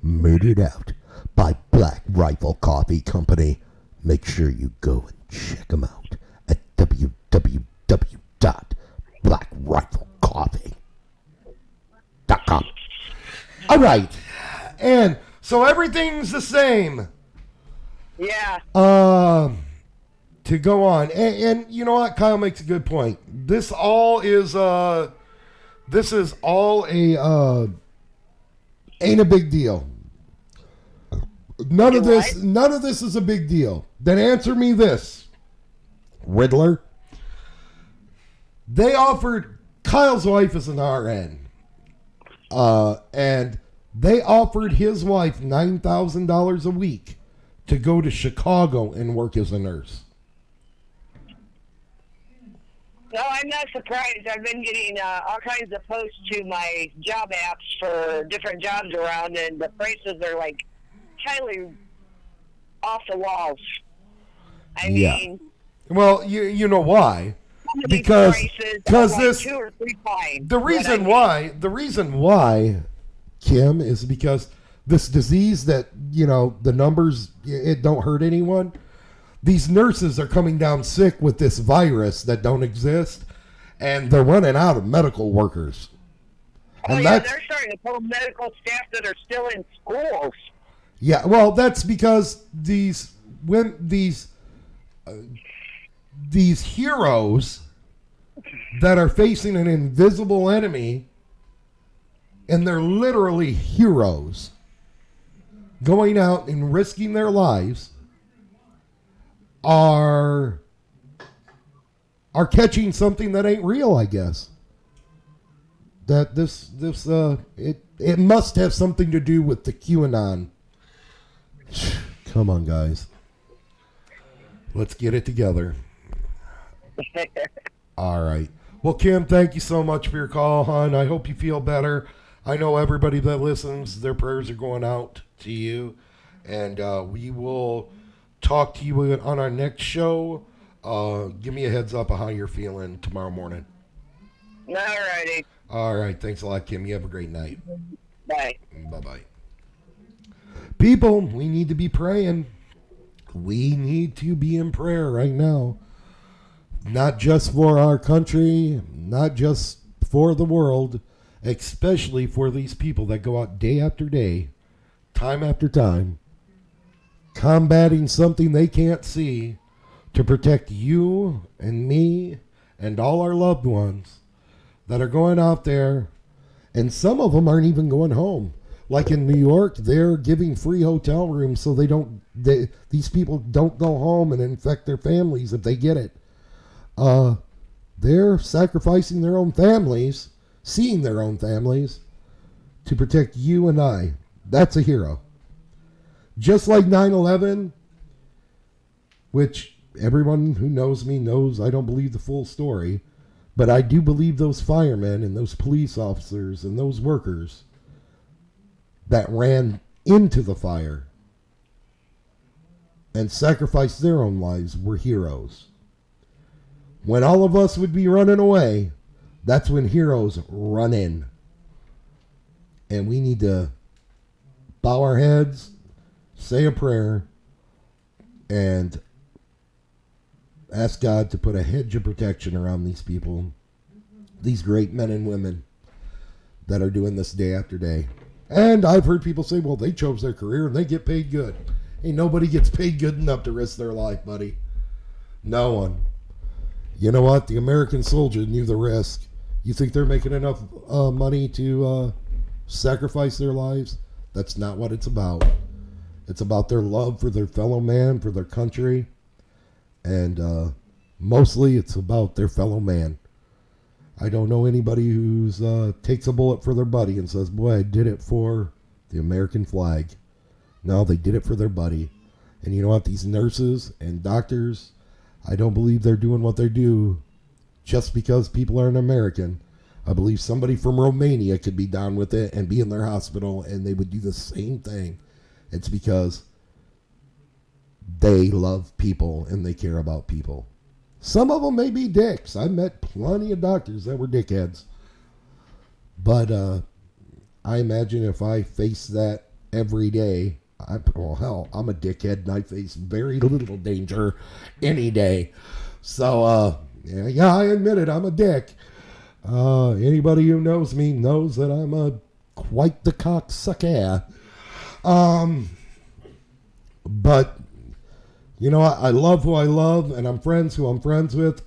Murdered Out by Black Rifle Coffee Company. Make sure you go and check them out at www.blackriflecoffee.com. All right. And so everything's the same. Yeah. To go on. And you know what? Kyle makes a good point. This is all a ain't a big deal. None of this is a big deal. Then answer me this, Riddler. They offered, Kyle's wife is an RN, and they offered his wife $9,000 a week to go to Chicago and work as a nurse. No, I'm not surprised. I've been getting all kinds of posts to my job apps for different jobs around, and the prices are like highly off the walls. I mean, well, you know why? some of these Because prices are like this 2 or 3 times. the reason why, Kim, is because this disease that the numbers it don't hurt anyone. These nurses are coming down sick with this virus that don't exist, and they're running out of medical workers. Oh, And yeah, that's they're starting to pull medical staff that are still in schools. Yeah, well, that's because these heroes that are facing an invisible enemy, and they're literally heroes going out and risking their lives, are catching something that ain't real, I guess. That it must have something to do with the QAnon. Come on, guys. Let's get it together. All right. Well, Kim, thank you so much for your call, hon. I hope you feel better. I know everybody that listens, their prayers are going out to you. And we will talk to you on our next show. Give me a heads up on how you're feeling tomorrow morning. All righty. All right. Thanks a lot, Kim. You have a great night. Bye. Bye-bye. People, we need to be praying. We need to be in prayer right now. Not just for our country, not just for the world, especially for these people that go out day after day, time after time, combating something they can't see to protect you and me and all our loved ones that are going out there. And some of them aren't even going home. Like in New York, they're giving free hotel rooms so these people don't go home and infect their families if they get it. They're sacrificing their own families, seeing their own families, to protect you and I. That's a hero. Just like 9/11, which everyone who knows me knows I don't believe the full story, but I do believe those firemen and those police officers and those workers that ran into the fire and sacrificed their own lives were heroes. When all of us would be running away, that's when heroes run in. And we need to bow our heads, say a prayer, and ask God to put a hedge of protection around these people, these great men and women that are doing this day after day. And I've heard people say, well, they chose their career and they get paid good. Ain't nobody gets paid good enough to risk their life, buddy. No one. You know what? The American soldier knew the risk. You think they're making enough money to sacrifice their lives? That's not what it's about. It's about their love for their fellow man, for their country. And mostly it's about their fellow man. I don't know anybody who's takes a bullet for their buddy and says, boy, I did it for the American flag. No, they did it for their buddy. And you know what? These nurses and doctors, I don't believe they're doing what they do just because people aren't American. I believe somebody from Romania could be down with it and be in their hospital and they would do the same thing. It's because they love people and they care about people. Some of them may be dicks. I've met plenty of doctors that were dickheads. But I imagine if I face that every day, I'm a dickhead and I face very little danger any day. So, yeah, I admit it, I'm a dick. Anybody who knows me knows that I'm quite the cocksucker. But, you know, I love who I love and I'm friends who I'm friends with.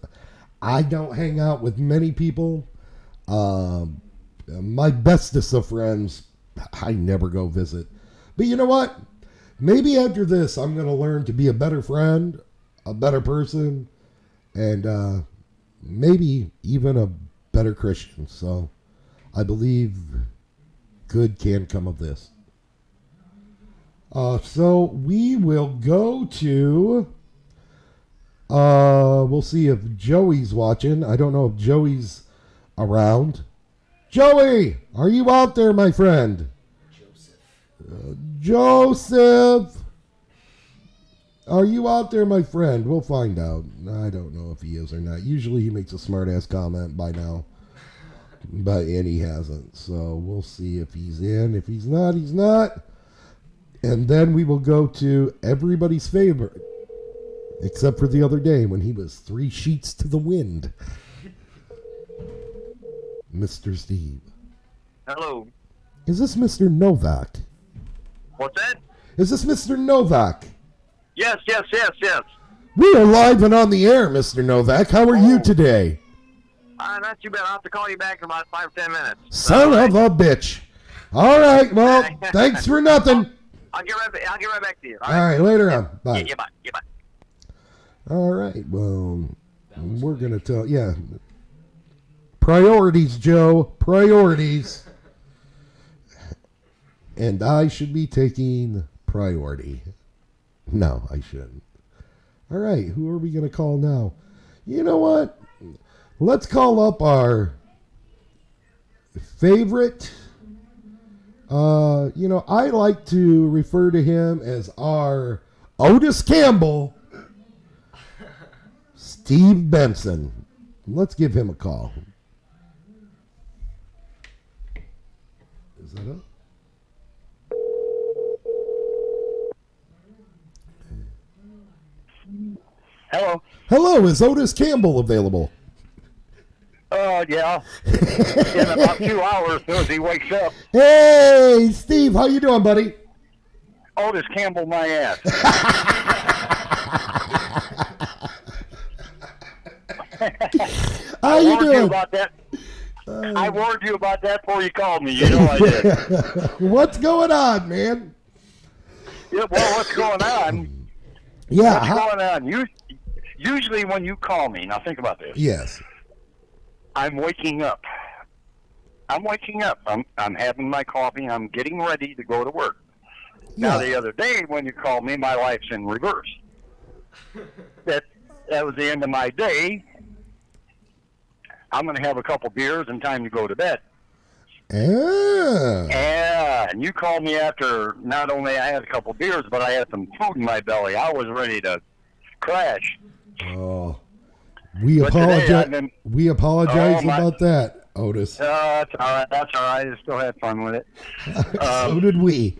I don't hang out with many people. My bestest of friends, I never go visit. But you know what? Maybe after this, I'm going to learn to be a better friend, a better person, and maybe even a better Christian. So I believe good can come of this. So we will go to, we'll see if Joey's watching. I don't know if Joey's around. Joey, are you out there, my friend? Joseph, are you out there, my friend? We'll find out. I don't know if he is or not. Usually he makes a smart-ass comment by now, and he hasn't. So we'll see if he's in. If he's not, he's not. And then we will go to everybody's favorite, except for the other day when he was 3 sheets to the wind. Mr. Steve. Hello. Is this Mr. Novak? What's that? Is this Mr. Novak? Yes. We are live and on the air, Mr. Novak. How are you today? Not too bad. I'll have to call you back in about 5 or 10 minutes. Son of a bitch. All right, well, thanks for nothing. I'll get right back to you. All right, later on. Bye. Yeah, bye. All right, well, we're going to tell, priorities, Joe, priorities. And I should be taking priority. No, I shouldn't. All right, who are we going to call now? You know what? Let's call up our favorite. I like to refer to him as our Otis Campbell, Steve Benson. Let's give him a call. Is that up? Hello. Hello, is Otis Campbell available? Yeah. In about 2 hours, as soon as he wakes up. Hey, Steve, how you doing, buddy? Otis Campbell, my ass. How you I warned you doing? about that. I warned you about that before you called me. You know I did. What's going on, man? Yeah, well, what's going on? Yeah. What's going on? Usually when you call me, now think about this. Yes. I'm waking up. I'm having my coffee. I'm getting ready to go to work. Now, the other day when you called me, my life's in reverse. That was the end of my day. I'm going to have a couple beers and time to go to bed. Yeah, and you called me after not only I had a couple beers, but I had some food in my belly. I was ready to crash. Oh, we But apologize. today We apologize about that, Otis. That's all right. That's all right. I still had fun with it. So did we.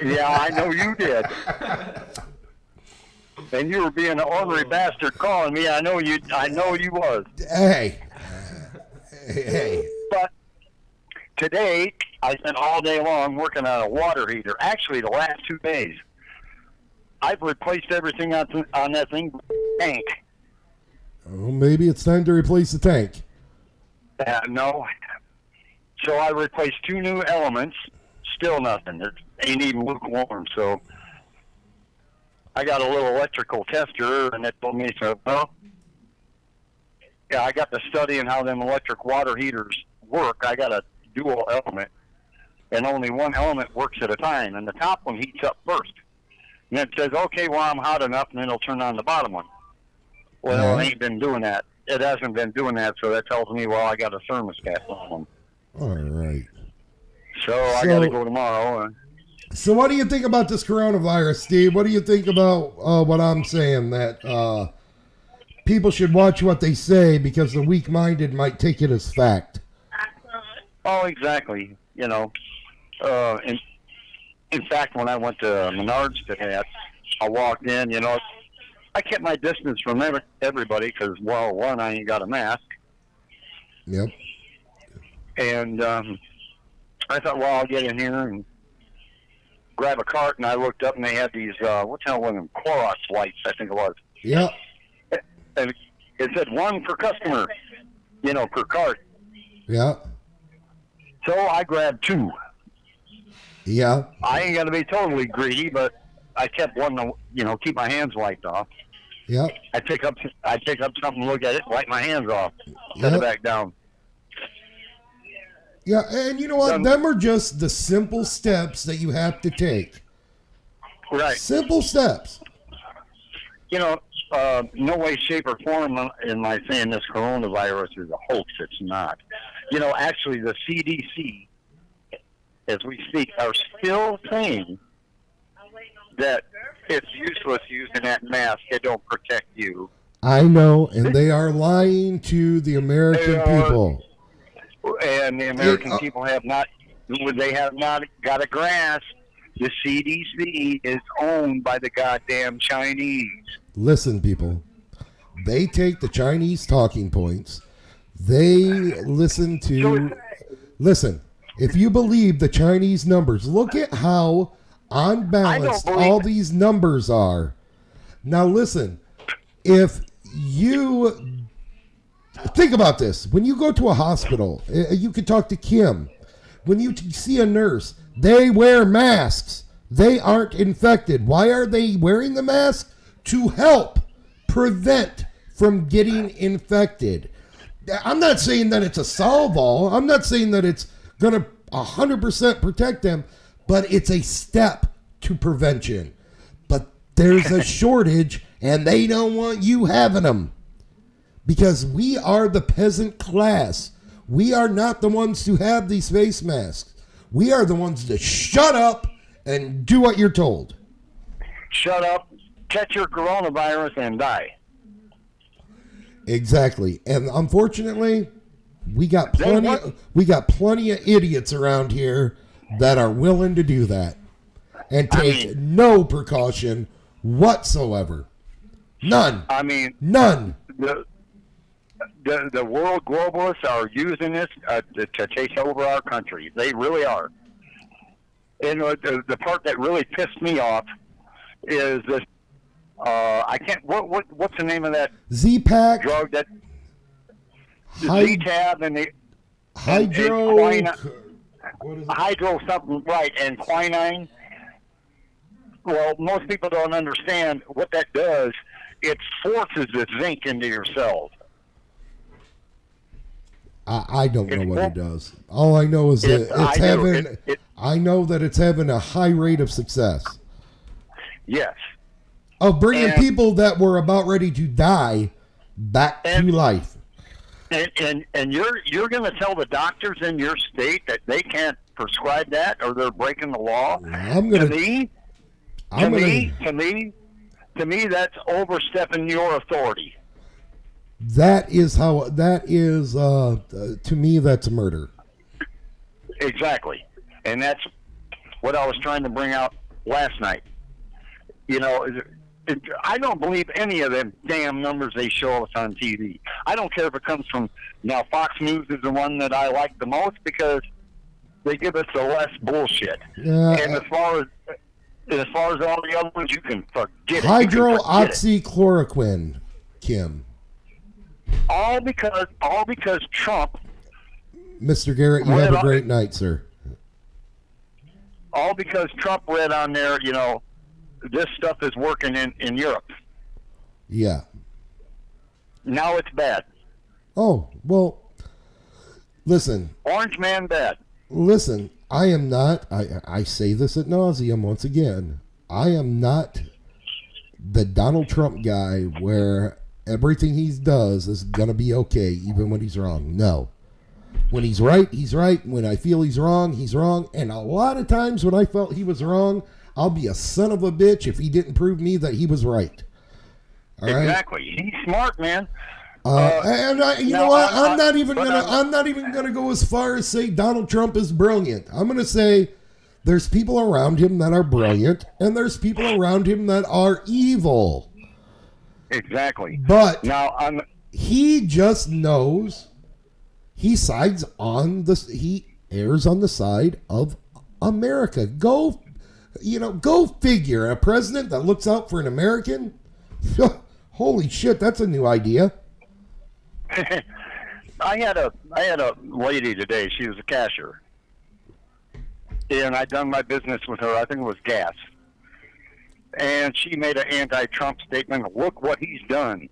Yeah, I know you did. And you were being an ornery bastard calling me. I know you was. Hey. But today, I spent all day long working on a water heater. Actually, the last 2 days. I've replaced everything on that thing. Tank. Oh, maybe it's time to replace the tank. No. So I replaced 2 new elements. Still nothing. It ain't even lukewarm. So I got a little electrical tester, and it told me, I got to studying how them electric water heaters work. I got a dual element, and only one element works at a time, and the top one heats up first. And it says, okay, well, I'm hot enough, and then it'll turn on the bottom one. Well, it ain't been doing that. It hasn't been doing that, so that tells me, well, I got a thermostat on them. All right. So I got to go tomorrow. So what do you think about this coronavirus, Steve? What do you think about what I'm saying, that people should watch what they say because the weak-minded might take it as fact? Oh, exactly. You know, in fact, when I went to Menards today, I walked in, you know, I kept my distance from everybody because, well, one, I ain't got a mask. Yep. And I thought, well, I'll get in here and grab a cart, and I looked up, and they had these, what the hell were them, Clorox wipes, I think it was. Yep. And it said 1 per customer, you know, per cart. Yeah. So I grabbed 2. Yeah. I ain't going to be totally greedy, but I kept one to, you know, keep my hands wiped off. Yep. I pick up something, look at it, wipe my hands off, set it back down. Yeah, and you know what? Them are just the simple steps that you have to take. Right. Simple steps. You know, no way, shape, or form am I saying this coronavirus is a hoax. It's not. You know, actually, the CDC, as we speak, are still saying that it's useless using that mask. It don't protect you. I know, and they are lying to the American people. And the American people have not got a grasp. The CDC is owned by the goddamn Chinese. Listen, people. They take the Chinese talking points. They listen to... Listen, if you believe the Chinese numbers, look at how on balance, believe all these numbers are. Now listen, if you think about this, when you go to a hospital, you can talk to Kim. When you see a nurse, they wear masks. They aren't infected. Why are they wearing the mask? To help prevent from getting infected. I'm not saying that it's a solve-all. I'm not saying that it's going to 100% protect them, but it's a step to prevention. But there's a shortage, and they don't want you having them. Because we are the peasant class. We are not the ones to have these face masks. We are the ones to shut up and do what you're told. Shut up, catch your coronavirus, and die. Exactly. And unfortunately, we got plenty of idiots around here that are willing to do that and take no precaution whatsoever. None. None. The world globalists are using this to take over our country. They really are. And the part that really pissed me off is this. I can't. What's the name of that Z-Pack drug? That Z-Tab and the hydro. And what is it? hydro something, right? And quinine. Well, most people don't understand what that does. It forces the zinc into your cells. I don't know what it does. All I know is that it's having. I know that it's having a high rate of success. Yes. Of bringing people that were about ready to die back to life. And you're going to tell the doctors in your state that they can't prescribe that, or they're breaking the law. To me, that's overstepping your authority. That is how. That is to me. That's murder. Exactly, and that's what I was trying to bring out last night. You know, I don't believe any of them damn numbers they show us on TV. I don't care if it comes from now. Fox News is the one that I like the most because they give us the less bullshit. And as far as all the other ones, you can forget it. Hydroxychloroquine, Kim. All because Trump. Mr. Garrett, you have a great night, sir. All because Trump read on there, you know, this stuff is working in Europe. Yeah. Now it's bad. Oh, well, listen. Orange man bad. Listen, I am not, I say this ad nauseum once again, I am not the Donald Trump guy where everything he does is going to be okay, even when he's wrong. No. When he's right, he's right. When I feel he's wrong, he's wrong. And a lot of times when I felt he was wrong, I'll be a son of a bitch if he didn't prove me that he was right. All right? Exactly. He's smart, man. You know what? I'm not even gonna go as far as say Donald Trump is brilliant. I'm gonna say there's people around him that are brilliant, and there's people around him that are evil. Exactly. But now he just knows he errs on the side of America. Go figure. A president that looks out for an American. Holy shit, that's a new idea. I had a lady today. She was a cashier, and I'd done my business with her. I think it was gas, and she made an anti-Trump statement. Look what he's done.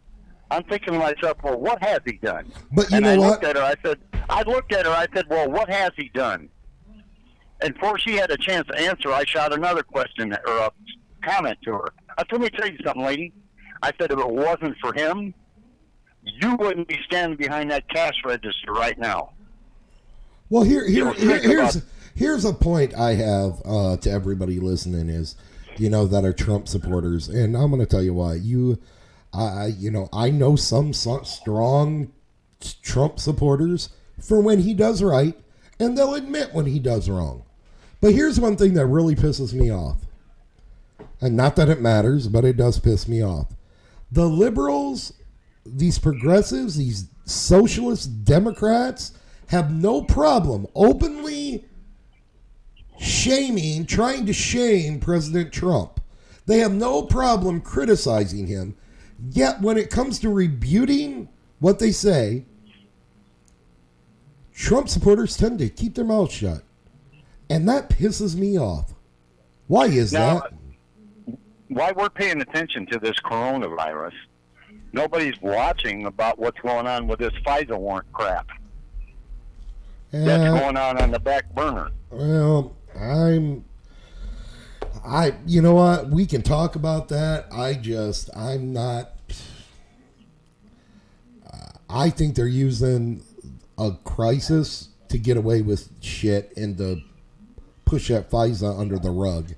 I'm thinking to myself, well, what has he done? But I looked at her. I said, well, what has he done? And before she had a chance to answer, I shot another question or a comment to her. I said, let me tell you something, lady. I said, if it wasn't for him, you wouldn't be standing behind that cash register right now. Well, here's a point I have to everybody listening is, that are Trump supporters, and I'm going to tell you why. I know some strong Trump supporters for when he does right, and they'll admit when he does wrong. But here's one thing that really pisses me off, and not that it matters, but it does piss me off. The liberals, these progressives, these socialist Democrats have no problem openly trying to shame President Trump. They have no problem criticizing him. Yet when it comes to rebuting what they say, Trump supporters tend to keep their mouths shut. And that pisses me off. Why is that? Why we're paying attention to this coronavirus, nobody's watching about what's going on with this Pfizer warrant crap. That's going on the back burner. Well, you know what? We can talk about that. I'm not. I think they're using a crisis to get away with shit and to push that Pfizer under the rug.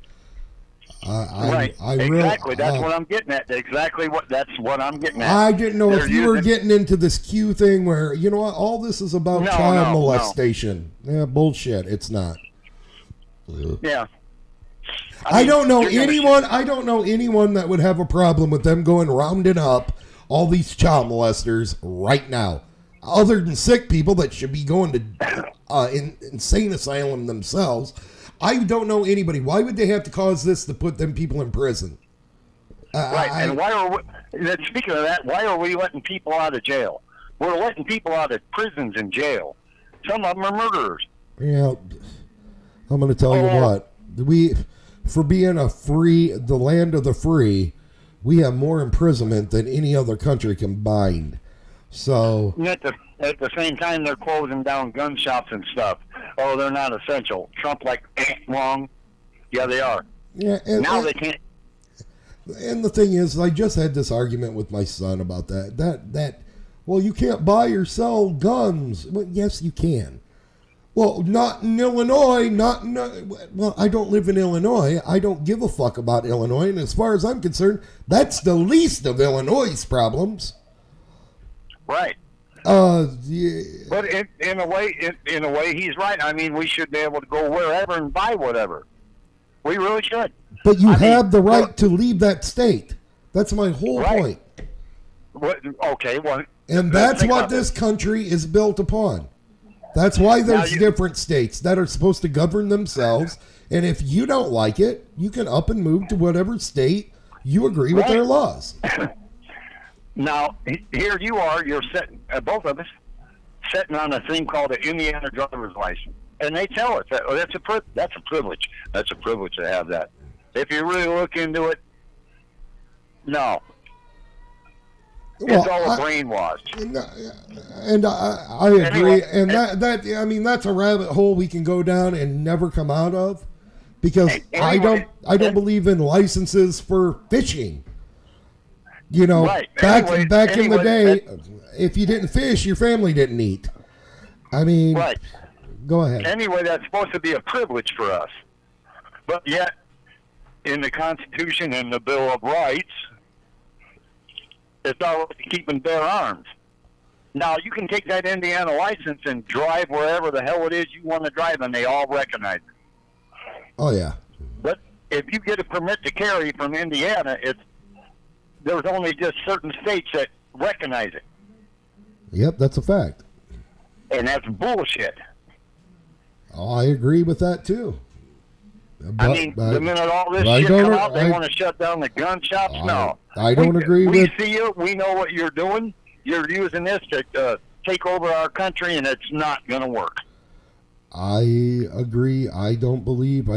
Right. Exactly. That's what I'm getting at. That's what I'm getting at. I didn't know if you were getting into this Q thing where, you know what, all this is about child molestation. No. Yeah, bullshit. It's not. Yeah. I don't know anyone that would have a problem with them going rounding up all these child molesters right now. Other than sick people that should be going to insane asylum themselves. I don't know anybody. Why would they have to cause this to put them people in prison? Right. And speaking of that, why are we letting people out of jail? We're letting people out of prisons and jail. Some of them are murderers. Yeah. I'm going to tell you what. For being the land of the free, we have more imprisonment than any other country combined. So at the same time, they're closing down gun shops and stuff. Oh, they're not essential. Trump, wrong. Yeah, they are. Yeah, they can't. And the thing is, I just had this argument with my son about that. Well, you can't buy or sell guns. Well, yes, you can. Well, not in Illinois. Well, I don't live in Illinois. I don't give a fuck about Illinois. And as far as I'm concerned, that's the least of Illinois' problems. Right. Yeah. But in a way, he's right. I mean, we should be able to go wherever and buy whatever. We really should. But you have the right to leave that state. That's my whole point. Okay. Well, and that's what this country is built upon. That's why there's different states that are supposed to govern themselves. And if you don't like it, you can up and move to whatever state you agree with their laws. Now, here you are, you're sitting, both of us, sitting on a thing called an Indiana driver's license. And they tell us that's a privilege. That's a privilege to have that. If you really look into it, no. It's all brainwashed. And I agree. Anyway, and that's a rabbit hole we can go down and never come out of. Because I don't believe in licenses for fishing. You know, back in the day, if you didn't fish, your family didn't eat. I mean, go ahead. Anyway, that's supposed to be a privilege for us. But yet, in the Constitution and the Bill of Rights, it's all about keeping bear arms. Now, you can take that Indiana license and drive wherever the hell it is you want to drive, and they all recognize it. Oh, yeah. But if you get a permit to carry from Indiana, there's only just certain states that recognize it. Yep, that's a fact. And that's bullshit. Oh, I agree with that, too. But, the minute all this shit comes out, they want to shut down the gun shops? No. I don't agree with... We see you. We know what you're doing. You're using this to take over our country, and it's not going to work. I agree. I don't believe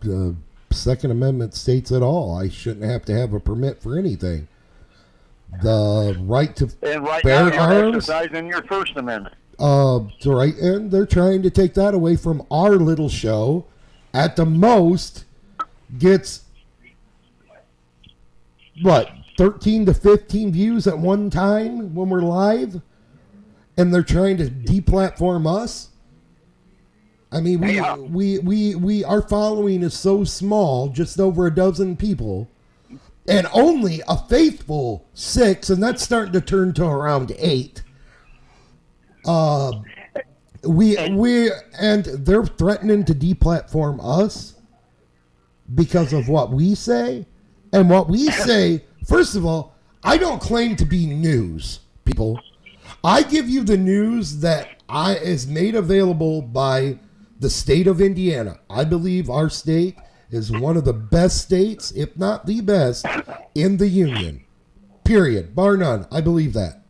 the Second Amendment states at all I shouldn't have to have a permit for anything. The right to bear now arms... exercising your First Amendment. Right, and they're trying to take that away from our little show. At the most, gets, 13 to 15 views at one time when we're live? And they're trying to deplatform us? I mean, our following is so small, just over a dozen people, and only a faithful 6, and that's starting to turn to around 8. And they're threatening to deplatform us because of what we say. And what we say, first of all, I don't claim to be news, people. I give you the news that is made available by the state of Indiana. I believe our state is one of the best states, if not the best, in the union. Period. Bar none. I believe that.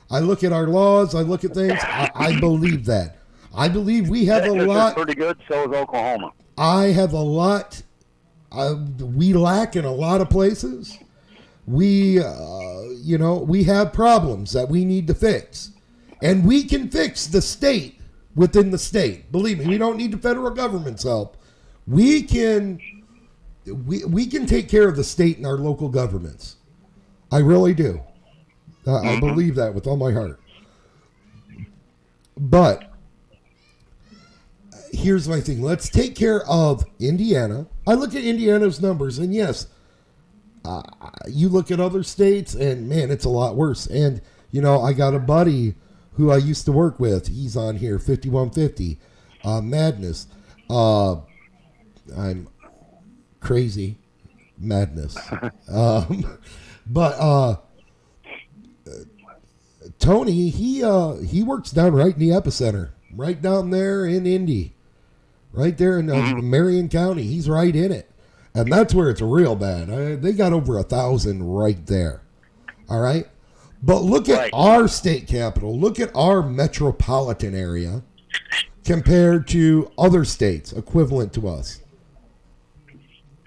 I look at our laws. I look at things. I believe that. I believe we have a lot. Pretty good. So is Oklahoma. I have a lot. We lack in a lot of places. We have problems that we need to fix. And we can fix the state within the state. Believe me, we don't need the federal government's help. We can take care of the state and our local governments. I really do. I believe that with all my heart. But here's my thing. Let's take care of Indiana. I look at Indiana's numbers, and yes, you look at other states, and man, it's a lot worse. And, I got a buddy who I used to work with. He's on here, 5150, Madness. I'm crazy, Madness. But Tony, he works down right in the epicenter, right down there in Indy, right there in Marion County. He's right in it. And that's where it's real bad. They got over 1,000 right there. All right. But look at our state capital. Look at our metropolitan area compared to other states equivalent to us.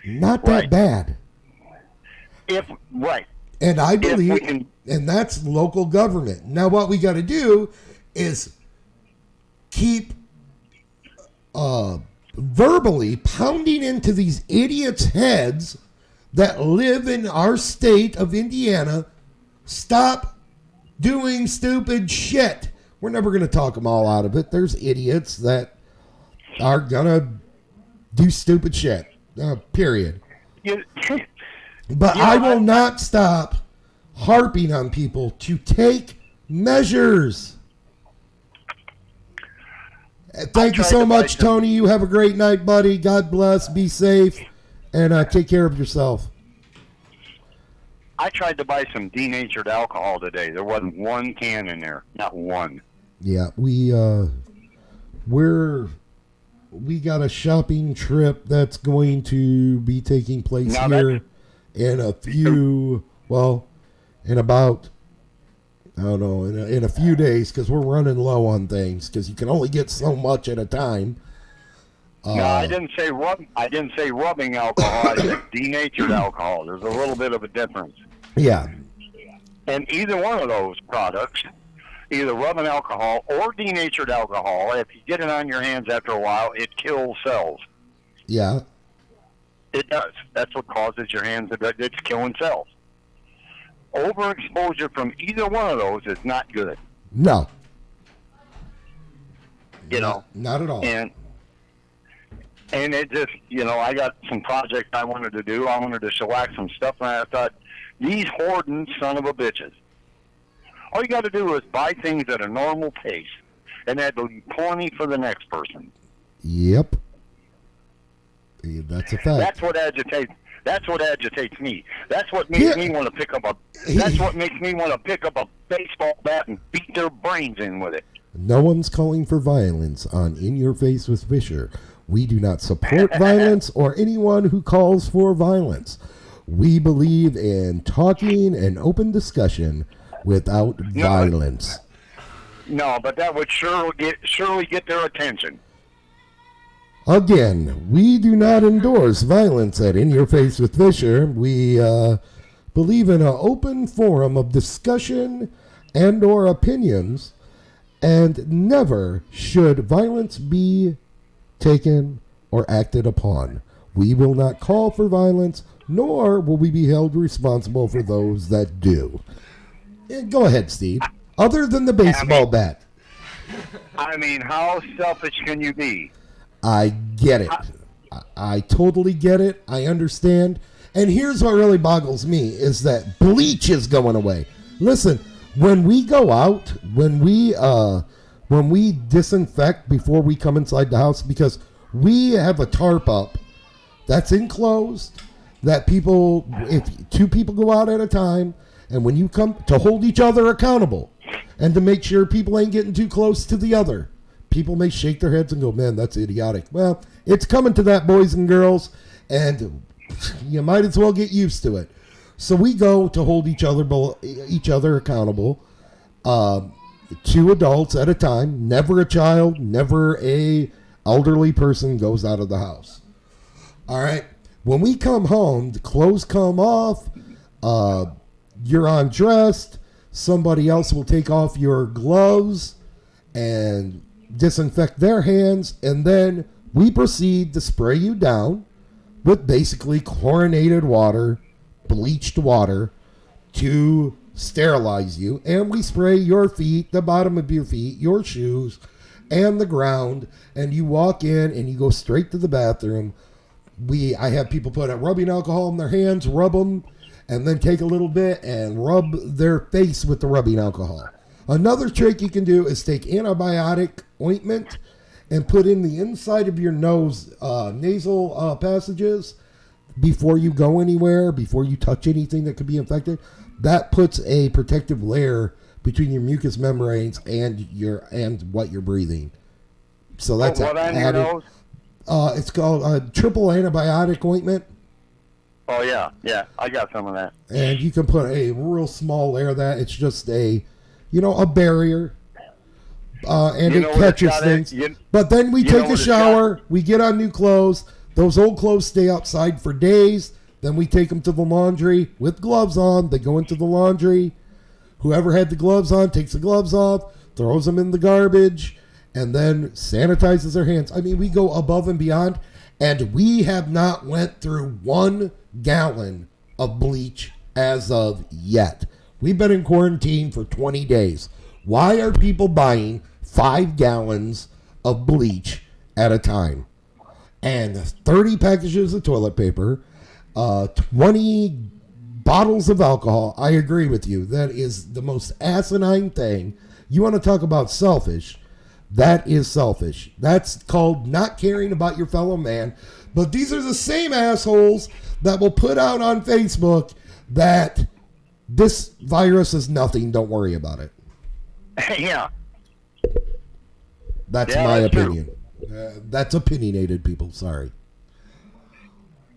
Not that bad. And I believe, and that's local government. Now, what we got to do is keep verbally pounding into these idiots' heads that live in our state of Indiana. Stop doing stupid shit. We're never going to talk them all out of it. There's idiots that are going to do stupid shit. Period. But I will not stop harping on people to take measures. Thank you so much, Tony. You have a great night, buddy. God bless. Be safe. And take care of yourself. I tried to buy some denatured alcohol today. There wasn't one can in there. Not one. Yeah, we got a shopping trip that's going to be taking place here in a few, in about, I don't know, in a few days, because we're running low on things, because you can only get so much at a time. No, I didn't say rubbing alcohol. I said denatured alcohol. There's a little bit of a difference. Yeah. And either one of those products, either rubbing alcohol or denatured alcohol, if you get it on your hands after a while, it kills cells. Yeah. It does. That's what causes your hands. It's killing cells. Overexposure from either one of those is not good. No. Not at all. And it just, I got some project I wanted to do. I wanted to shellac some stuff, and I thought, these hoarding son of a bitches. All you got to do is buy things at a normal pace, and that'll be plenty for the next person. Yep. That's a fact. That's what agitates me. That's what makes me want to pick up a baseball bat and beat their brains in with it. No one's calling for violence on In Your Face with Fischer. We do not support violence or anyone who calls for violence. We believe in talking and open discussion without violence. No, but that would surely get their attention. Again, we do not endorse violence at In Your Face with Fischer. We believe in an open forum of discussion and or opinions, and never should violence be taken or acted upon. We will not call for violence, nor will we be held responsible for those that do. Go ahead, Steve. Other than the baseball bat. I mean, how selfish can you be? I get it. I totally get it. I understand. And here's what really boggles me is that bleach is going away. Listen, when we go out, when we disinfect before we come inside the house, because we have a tarp up that's enclosed, that if two people go out at a time, and when you come to hold each other accountable and to make sure people ain't getting too close to the other people may shake their heads and go, man, that's idiotic. Well, it's coming to that, boys and girls, and you might as well get used to it. So we go to hold each other accountable, 2 adults at a time. Never a child, never a elderly person goes out of the house. All right. When we come home, the clothes come off. You're undressed. Somebody else will take off your gloves and disinfect their hands, and then we proceed to spray you down with basically chlorinated water, bleached water, to sterilize you. And we spray your feet, the bottom of your feet, your shoes, and the ground, and you walk in and you go straight to the bathroom. I have people put a rubbing alcohol in their hands, rub them, and then take a little bit and rub their face with the rubbing alcohol. Another trick you can do is take antibiotic ointment and put in the inside of your nose, nasal passages, before you go anywhere, before you touch anything that could be infected. That puts a protective layer between your mucous membranes and what you're breathing. So that's what on your nose? It's called triple antibiotic ointment. Oh, yeah, I got some of that. And you can put a real small layer of that. It's just a barrier. And it catches things. But then we take a shower. We get on new clothes. Those old clothes stay outside for days. Then we take them to the laundry with gloves on. They go into the laundry. Whoever had the gloves on takes the gloves off, throws them in the garbage, and then sanitizes their hands. I mean, we go above and beyond. And we have not went through 1 gallon of bleach as of yet. We've been in quarantine for 20 days. Why are people buying 5 gallons of bleach at a time? And 30 packages of toilet paper, 20 bottles of alcohol. I agree with you. That is the most asinine thing. You want to talk about selfish? That is selfish. That's called not caring about your fellow man. But these are the same assholes that will put out on Facebook that this virus is nothing. Don't worry about it. Yeah. That's my opinion. That's opinionated, people. Sorry.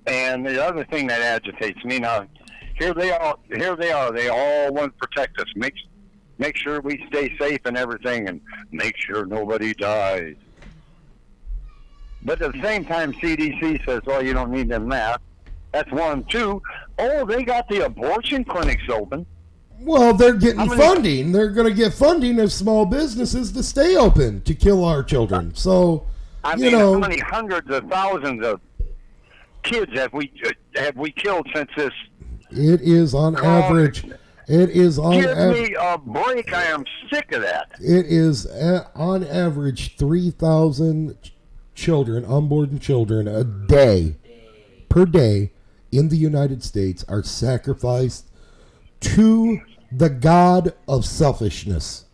And the other thing that agitates me now, here they are. They all want to protect us. Make sure we stay safe and everything, and make sure nobody dies. But at the same time, CDC says, well, you don't need them masks. That's 1. 2, they got the abortion clinics open. Well, they're getting funding. They're going to get funding of small businesses to stay open to kill our children. So, how many hundreds of thousands of kids have we killed since this? It is on average. It is on Give me a break. I am sick of that. It is on average 3,000 children, unborn children, per day in the United States are sacrificed to the god of selfishness.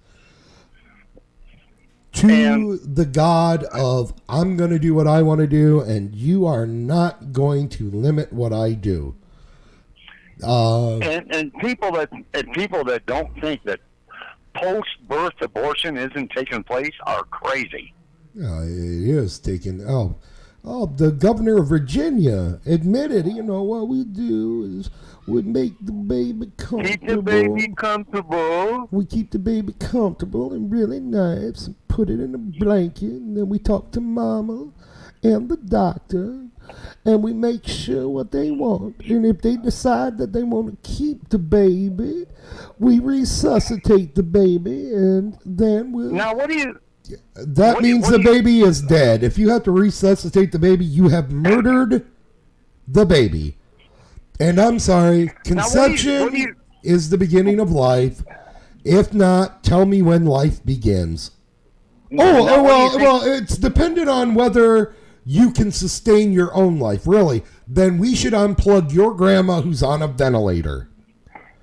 The god of, I'm going to do what I want to do, and you are not going to limit what I do. And people that don't think that post-birth abortion isn't taking place are crazy. Yeah, it is taking. The governor of Virginia admitted. What we do is we make the baby comfortable. Keep the baby comfortable. We keep the baby comfortable and really nice, and put it in a blanket, and then we talk to mama and the doctor. And we make sure what they want. And if they decide that they want to keep the baby, we resuscitate the baby, and then we'll... Now, what do you... That means the baby is dead. If you have to resuscitate the baby, you have murdered the baby. And I'm sorry, conception is the beginning of life. If not, tell me when life begins. Well, it's dependent on whether... you can sustain your own life, really. Then we should unplug your grandma who's on a ventilator.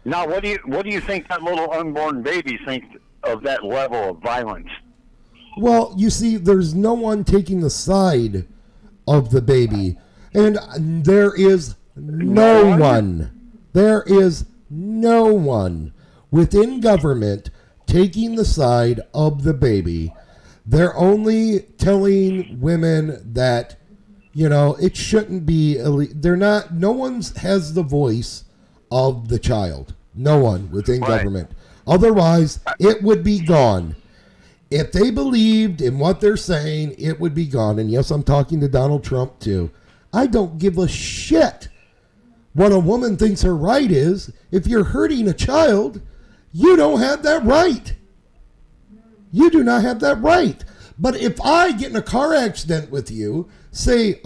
Now, what do you think that little unborn baby thinks of that level of violence? Well, you see, there's no one taking the side of the baby, and there is no one within government taking the side of the baby. They're only telling women that, it shouldn't be. They're not. No one has the voice of the child. No one within government. Otherwise, it would be gone. If they believed in what they're saying, it would be gone. And yes, I'm talking to Donald Trump too. I don't give a shit what a woman thinks her right is. If you're hurting a child, you don't have that right. You do not have that right. But if I get in a car accident with you, say,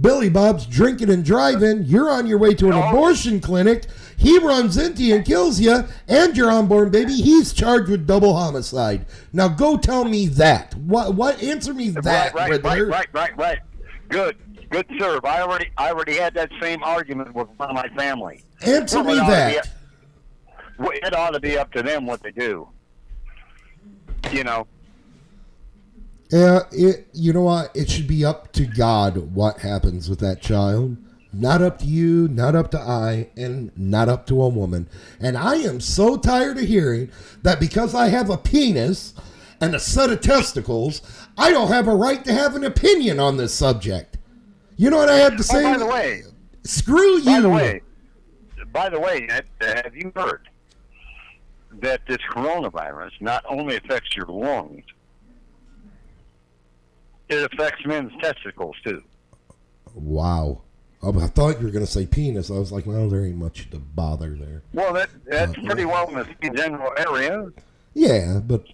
Billy Bob's drinking and driving, you're on your way to an abortion clinic, he runs into you and kills you, and your unborn baby, he's charged with double homicide. Now go tell me that. What? Answer me that, Riddler. Right. Good, sir. I already had that same argument with one of my family. Answer me that. It ought to be up to them what they do. Yeah, you know what? It should be up to God what happens with that child. Not up to you, not up to I, and not up to a woman. And I am so tired of hearing that because I have a penis and a set of testicles, I don't have a right to have an opinion on this subject. You know what I have to say? By the way, screw you. By the way, have you heard that this coronavirus not only affects your lungs, it affects men's testicles too? Wow. I thought you were going to say penis. I was like, well, there ain't much to bother there. Well, that's pretty well in the general area. Yeah, but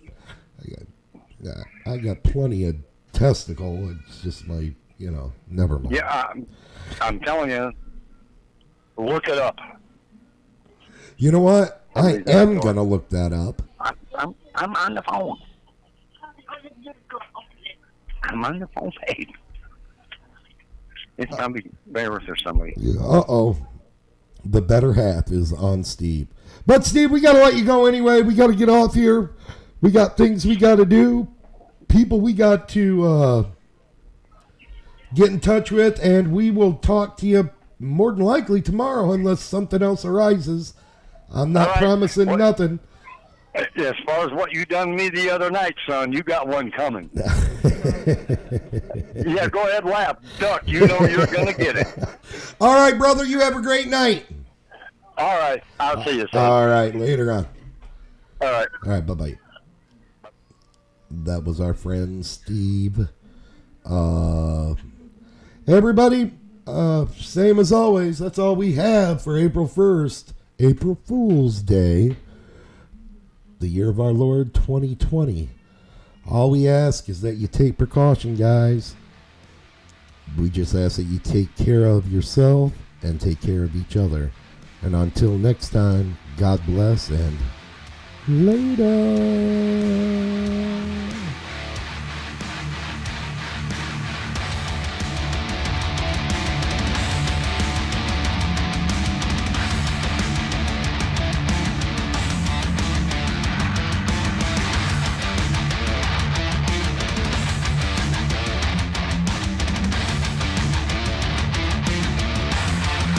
I got plenty of testicle. It's just my, never mind. Yeah, I'm telling you, look it up. You know what? I am going to look that up. I'm on the phone. I'm on the phone, babe. It's somebody, Barris or somebody. Uh-oh. The better half is on Steve. But, Steve, we got to let you go anyway. We got to get off here. We got things we got to do. People we got to get in touch with. And we will talk to you more than likely tomorrow unless something else arises. I'm not promising nothing. As far as what you done me the other night, son, you got one coming. Yeah, go ahead, laugh. Duck, you know you're going to get it. All right, brother, you have a great night. All right, I'll see you, son. All right, later on. All right. All right, bye-bye. That was our friend Steve. Everybody, same as always, that's all we have for April 1st, April Fool's Day, the year of our Lord 2020. All we ask is that you take precaution, guys. We just ask that you take care of yourself and take care of each other. And until next time, God bless and later.